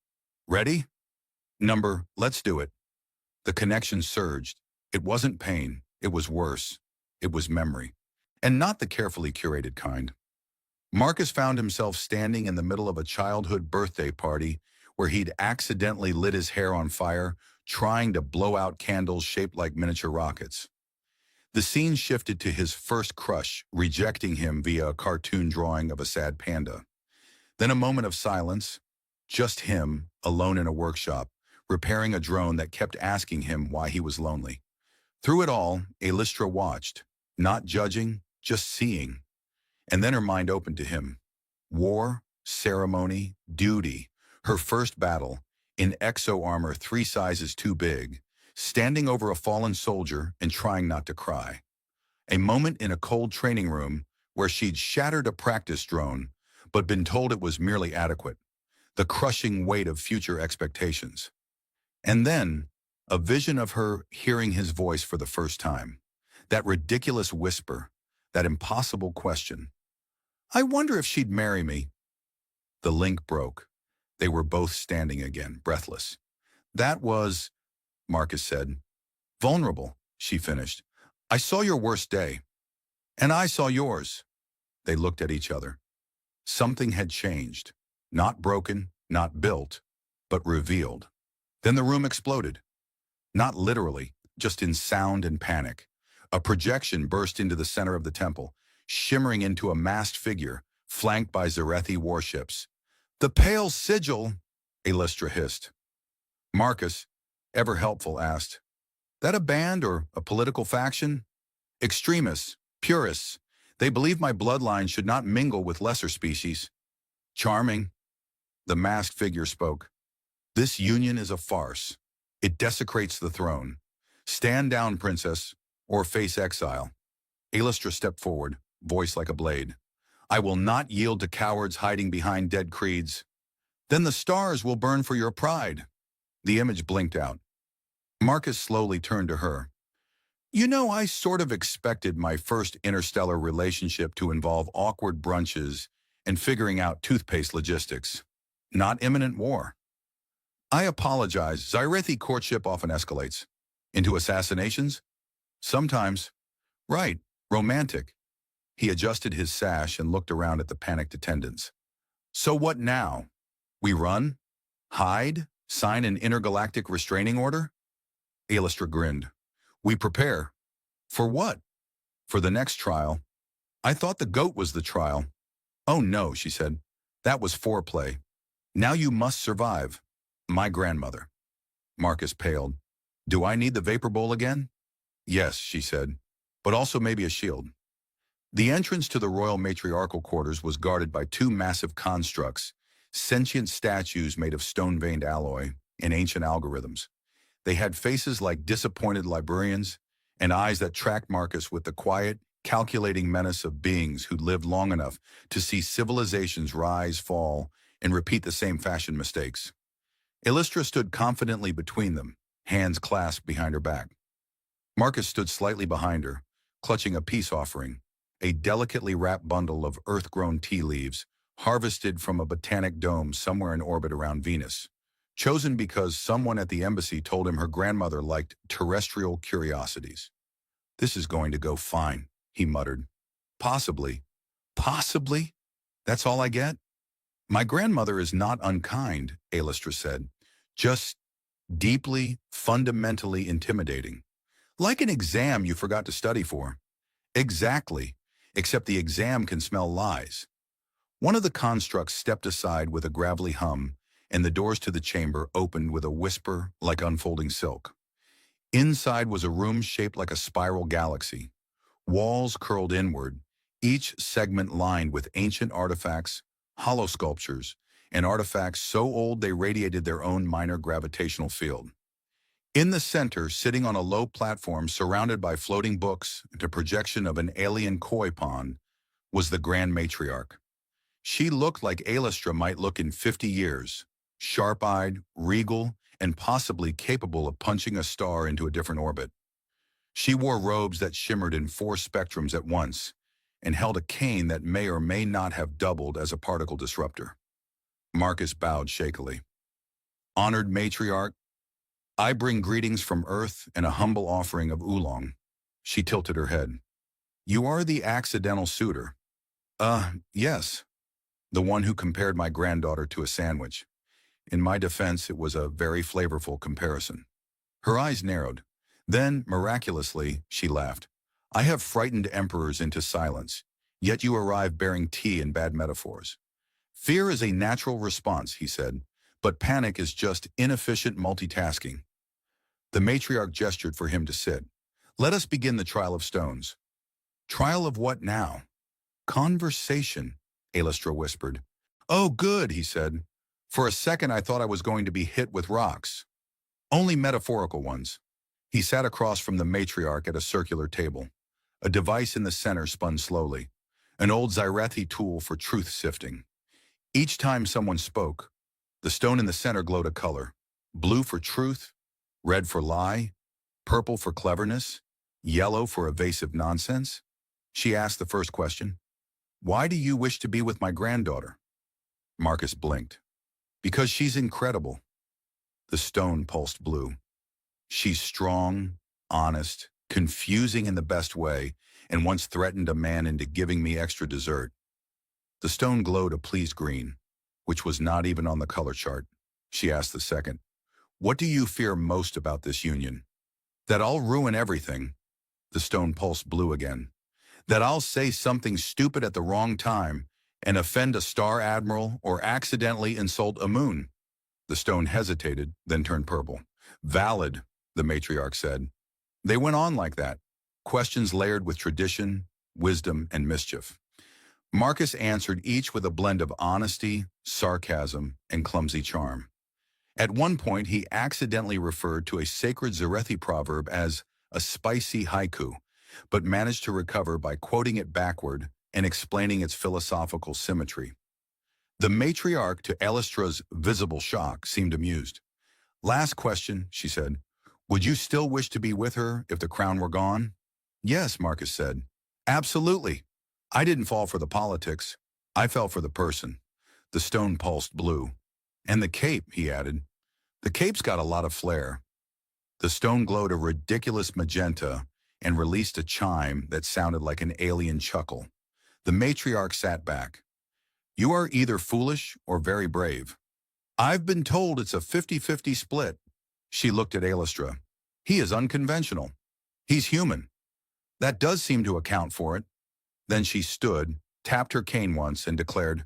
Ready? Let's do it. The connection surged. It wasn't pain. It was worse. It was memory. And not the carefully curated kind. Marcus found himself standing in the middle of a childhood birthday party where he'd accidentally lit his hair on fire, trying to blow out candles shaped like miniature rockets. The scene shifted to his first crush, rejecting him via a cartoon drawing of a sad panda. Then a moment of silence, just him, alone in a workshop, repairing a drone that kept asking him why he was lonely. Through it all, Aelistra watched, not judging, just seeing. And then her mind opened to him. War, ceremony, duty, her first battle, in exo-armor 3 sizes too big, standing over a fallen soldier and trying not to cry. A moment in a cold training room where she'd shattered a practice drone, but been told it was merely adequate. The crushing weight of future expectations. And then, a vision of her hearing his voice for the first time. That ridiculous whisper, that impossible question. I wonder if she'd marry me. The link broke. They were both standing again, breathless. That was, Marcus said. Vulnerable, she finished. I saw your worst day. And I saw yours. They looked at each other. Something had changed. Not broken, not built, but revealed. Then the room exploded. Not literally, just in sound and panic. A projection burst into the center of the temple, shimmering into a masked figure, flanked by Zyrethi warships. The pale sigil, Aelistra hissed. Marcus, ever helpful, asked, that a band or a political faction? Extremists, purists. They believe my bloodline should not mingle with lesser species. Charming. The masked figure spoke. This union is a farce. It desecrates the throne. Stand down, princess, or face exile. Aelistra stepped forward, voice like a blade. I will not yield to cowards hiding behind dead creeds. Then the stars will burn for your pride. The image blinked out. Marcus slowly turned to her. You know, I sort of expected my first interstellar relationship to involve awkward brunches and figuring out toothpaste logistics. Not imminent war. I apologize. Zyrethi courtship often escalates. Into assassinations? Sometimes. Right, romantic. He adjusted his sash and looked around at the panicked attendants. So what now? We run? Hide? Sign an intergalactic restraining order? Aelistra grinned. We prepare. For what? For the next trial. I thought the goat was the trial. Oh no, she said. That was foreplay. Now you must survive. My grandmother. Marcus paled. Do I need the vapor bowl again? Yes, she said, but also maybe a shield. The entrance to the royal matriarchal quarters was guarded by two massive constructs, sentient statues made of stone-veined alloy and ancient algorithms. They had faces like disappointed librarians and eyes that tracked Marcus with the quiet, calculating menace of beings who'd lived long enough to see civilizations rise, fall, and repeat the same fashion mistakes. Illustra stood confidently between them, hands clasped behind her back. Marcus stood slightly behind her, clutching a peace offering, a delicately wrapped bundle of earth-grown tea leaves, harvested from a botanic dome somewhere in orbit around Venus, chosen because someone at the embassy told him her grandmother liked terrestrial curiosities. This is going to go fine, he muttered. Possibly. Possibly? That's all I get? My grandmother is not unkind, Alastra said. Just deeply, fundamentally intimidating. Like an exam you forgot to study for. Exactly, except the exam can smell lies. One of the constructs stepped aside with a gravelly hum, and the doors to the chamber opened with a whisper like unfolding silk. Inside was a room shaped like a spiral galaxy. Walls curled inward, each segment lined with ancient artifacts, hollow sculptures, and artifacts so old they radiated their own minor gravitational field. In the center, sitting on a low platform surrounded by floating books and a projection of an alien koi pond, was the Grand Matriarch. She looked like Alastra might look in 50 years, sharp-eyed, regal, and possibly capable of punching a star into a different orbit. She wore robes that shimmered in 4 spectrums at once and held a cane that may or may not have doubled as a particle disruptor. Marcus bowed shakily. Honored Matriarch, I bring greetings from Earth and a humble offering of oolong. She tilted her head. You are the accidental suitor. Yes. The one who compared my granddaughter to a sandwich. In my defense, it was a very flavorful comparison. Her eyes narrowed. Then, miraculously, she laughed. I have frightened emperors into silence, yet you arrive bearing tea and bad metaphors. Fear is a natural response, he said, but panic is just inefficient multitasking. The matriarch gestured for him to sit. Let us begin the trial of stones. Trial of what now? Conversation, Alastra whispered. Oh, good, he said. For a second I thought I was going to be hit with rocks. Only metaphorical ones. He sat across from the matriarch at a circular table. A device in the center spun slowly, an old Zyrethi tool for truth sifting. Each time someone spoke, the stone in the center glowed a color. Blue for truth, red for lie, purple for cleverness, yellow for evasive nonsense. She asked the first question. Why do you wish to be with my granddaughter? Marcus blinked. Because she's incredible. The stone pulsed blue. She's strong, honest, confusing in the best way, and once threatened a man into giving me extra dessert. The stone glowed a pleased green, which was not even on the color chart. She asked the second. What do you fear most about this union? That I'll ruin everything. The stone pulsed blue again. That I'll say something stupid at the wrong time and offend a star admiral or accidentally insult a moon. The stone hesitated, then turned purple. Valid, the matriarch said. They went on like that, questions layered with tradition, wisdom, and mischief. Marcus answered each with a blend of honesty, sarcasm, and clumsy charm. At one point, he accidentally referred to a sacred Zyrethi proverb as a spicy haiku, but managed to recover by quoting it backward and explaining its philosophical symmetry. The matriarch, to Elastra's visible shock, seemed amused. Last question, she said. Would you still wish to be with her if the crown were gone? Yes, Marcus said. Absolutely. I didn't fall for the politics. I fell for the person. The stone pulsed blue. And the cape, he added. The cape's got a lot of flair. The stone glowed a ridiculous magenta and released a chime that sounded like an alien chuckle. The matriarch sat back. You are either foolish or very brave. I've been told it's a 50-50 split. She looked at Alastra. He is unconventional. He's human. That does seem to account for it. Then she stood, tapped her cane once, and declared,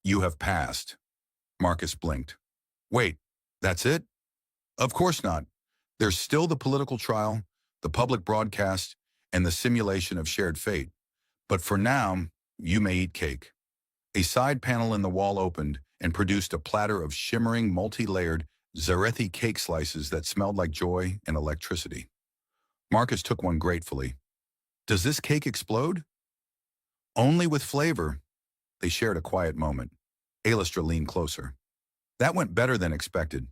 You have passed. Marcus blinked. Wait, that's it? Of course not. There's still the political trial, the public broadcast, and the simulation of shared fate. But for now, you may eat cake. A side panel in the wall opened and produced a platter of shimmering, multi-layered Zarethi cake slices that smelled like joy and electricity. Marcus took one gratefully. Does this cake explode? Only with flavor. They shared a quiet moment. Alastra leaned closer. That went better than expected.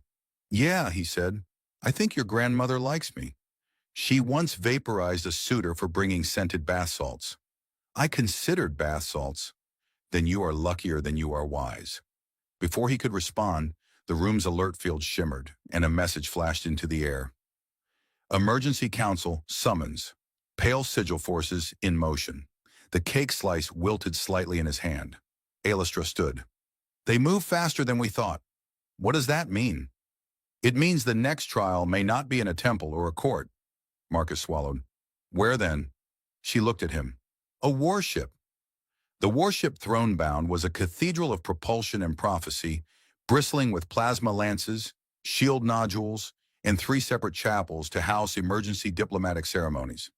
Yeah, he said. I think your grandmother likes me. She once vaporized a suitor for bringing scented bath salts. I considered bath salts. Then you are luckier than you are wise. Before he could respond, the room's alert field shimmered, and a message flashed into the air. Emergency Council summons. Pale sigil forces in motion. The cake slice wilted slightly in his hand. Alastra stood. They move faster than we thought. What does that mean? It means the next trial may not be in a temple or a court. Marcus swallowed. Where then? She looked at him. A warship. The warship Thronebound was a cathedral of propulsion and prophecy, bristling with plasma lances, shield nodules, and 3 separate chapels to house emergency diplomatic ceremonies.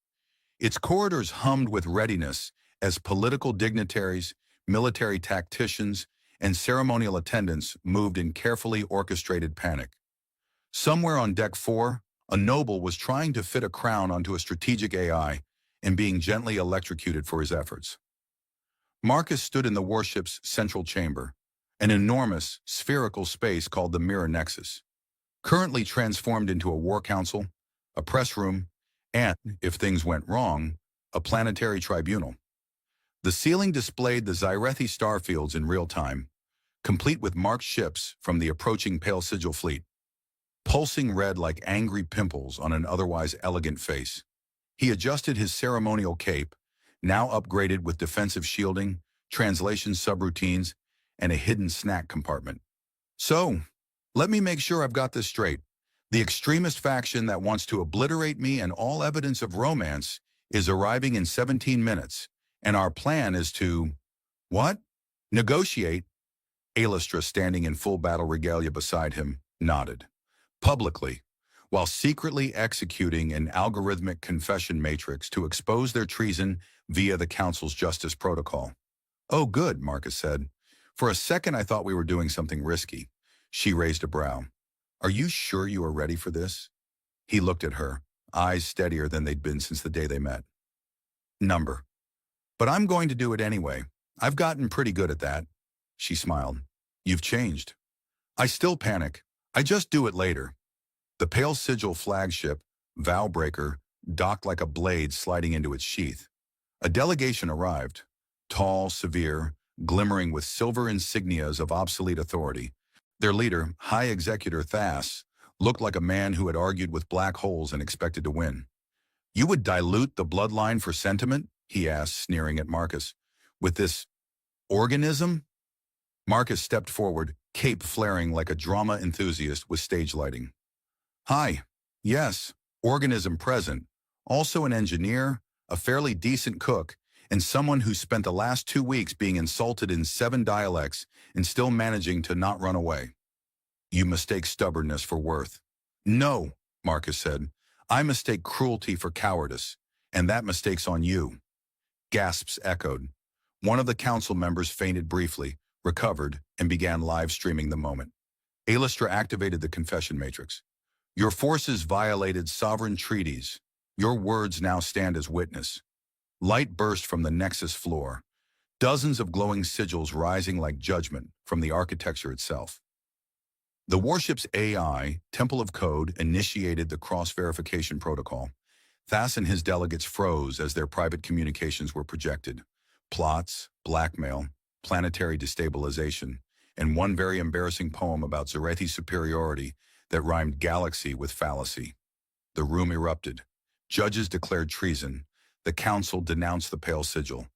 Its corridors hummed with readiness as political dignitaries, military tacticians, and ceremonial attendants moved in carefully orchestrated panic. Somewhere on Deck 4, a noble was trying to fit a crown onto a strategic AI and being gently electrocuted for his efforts. Marcus stood in the warship's central chamber, an enormous, spherical space called the Mirror Nexus, currently transformed into a war council, a press room, and, if things went wrong, a planetary tribunal. The ceiling displayed the Zarethi starfields in real time, complete with marked ships from the approaching Pale Sigil fleet, pulsing red like angry pimples on an otherwise elegant face. He adjusted his ceremonial cape, now upgraded with defensive shielding, translation subroutines, and a hidden snack compartment. So, let me make sure I've got this straight. The extremist faction that wants to obliterate me and all evidence of romance is arriving in 17 minutes, and our plan is to... What? Negotiate? Alastra, standing in full battle regalia beside him, nodded. Publicly, while secretly executing an algorithmic confession matrix to expose their treason via the Council's justice protocol. Oh, good, Marcus said. For a second I thought we were doing something risky. She raised a brow. Are you sure you are ready for this? He looked at her, eyes steadier than they'd been since the day they met. Number. But I'm going to do it anyway. I've gotten pretty good at that. She smiled. You've changed. I still panic. I just do it later. The Pale Sigil flagship, Vowbreaker, docked like a blade sliding into its sheath. A delegation arrived, tall, severe, glimmering with silver insignias of obsolete authority. Their leader, High Executor Thas, looked like a man who had argued with black holes and expected to win. You would dilute the bloodline for sentiment? He asked, sneering at Marcus. With this organism? Marcus stepped forward, cape flaring like a drama enthusiast with stage lighting. Hi. Yes, organism present. Also an engineer, a fairly decent cook, and someone who spent the last 2 weeks being insulted in 7 dialects and still managing to not run away. You mistake stubbornness for worth. No, Marcus said. I mistake cruelty for cowardice, and that mistake's on you. Gasps echoed. One of the council members fainted briefly, recovered, and began live streaming the moment. Alastra activated the confession matrix. Your forces violated sovereign treaties. Your words now stand as witness. Light burst from the Nexus floor, dozens of glowing sigils rising like judgment from the architecture itself. The warship's AI, Temple of Code, initiated the cross-verification protocol. Thas and his delegates froze as their private communications were projected. Plots, blackmail, planetary destabilization, and one very embarrassing poem about Zarethi's superiority that rhymed galaxy with fallacy. The room erupted. Judges declared treason. The council denounced the Pale Sigil.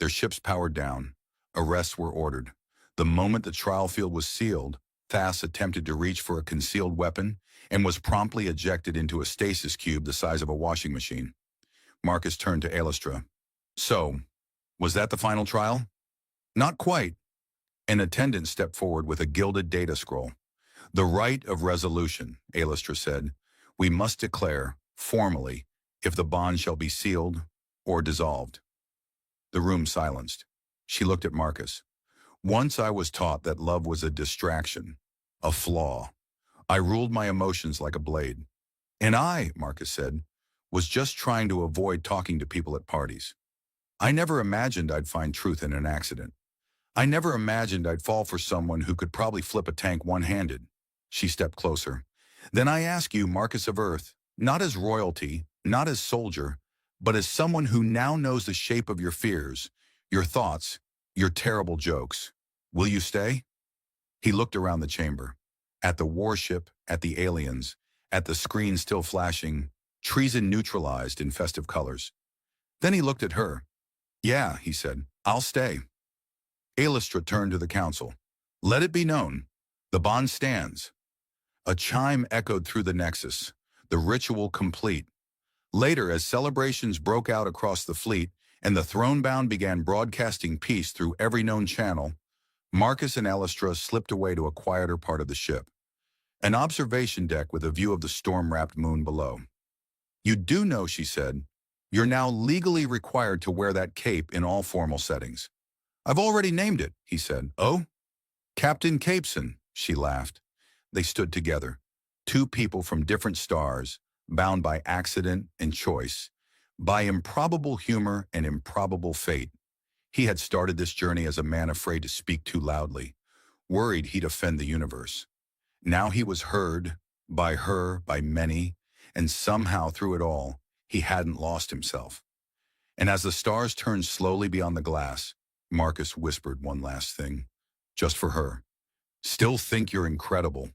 Their ships powered down. Arrests were ordered. The moment the trial field was sealed, Thas attempted to reach for a concealed weapon and was promptly ejected into a stasis cube the size of a washing machine. Marcus turned to Alastra. So, was that the final trial? Not quite. An attendant stepped forward with a gilded data scroll. The right of resolution, Alastra said. We must declare, formally, if the bond shall be sealed or dissolved. The room silenced. She looked at Marcus. Once I was taught that love was a distraction, a flaw. I ruled my emotions like a blade. And I, Marcus said, was just trying to avoid talking to people at parties. I never imagined I'd find truth in an accident. I never imagined I'd fall for someone who could probably flip a tank one-handed. She stepped closer. Then I ask you, Marcus of Earth, not as royalty, not as soldier, but as someone who now knows the shape of your fears, your thoughts, your terrible jokes. Will you stay? He looked around the chamber. At the warship, at the aliens, at the screen still flashing, treason neutralized in festive colors. Then he looked at her. Yeah, he said, I'll stay. Alastra turned to the council. Let it be known. The bond stands. A chime echoed through the nexus, the ritual complete. Later, as celebrations broke out across the fleet and the throne-bound began broadcasting peace through every known channel, Marcus and Alastra slipped away to a quieter part of the ship. An observation deck with a view of the storm-wrapped moon below. You do know, she said, you're now legally required to wear that cape in all formal settings. I've already named it, he said. Oh? Captain Capeson, she laughed. They stood together, two people from different stars, bound by accident and choice, by improbable humor and improbable fate. He had started this journey as a man afraid to speak too loudly, worried he'd offend the universe. Now he was heard, by her, by many, and somehow through it all, he hadn't lost himself. And as the stars turned slowly beyond the glass, Marcus whispered one last thing, just for her. Still think you're incredible.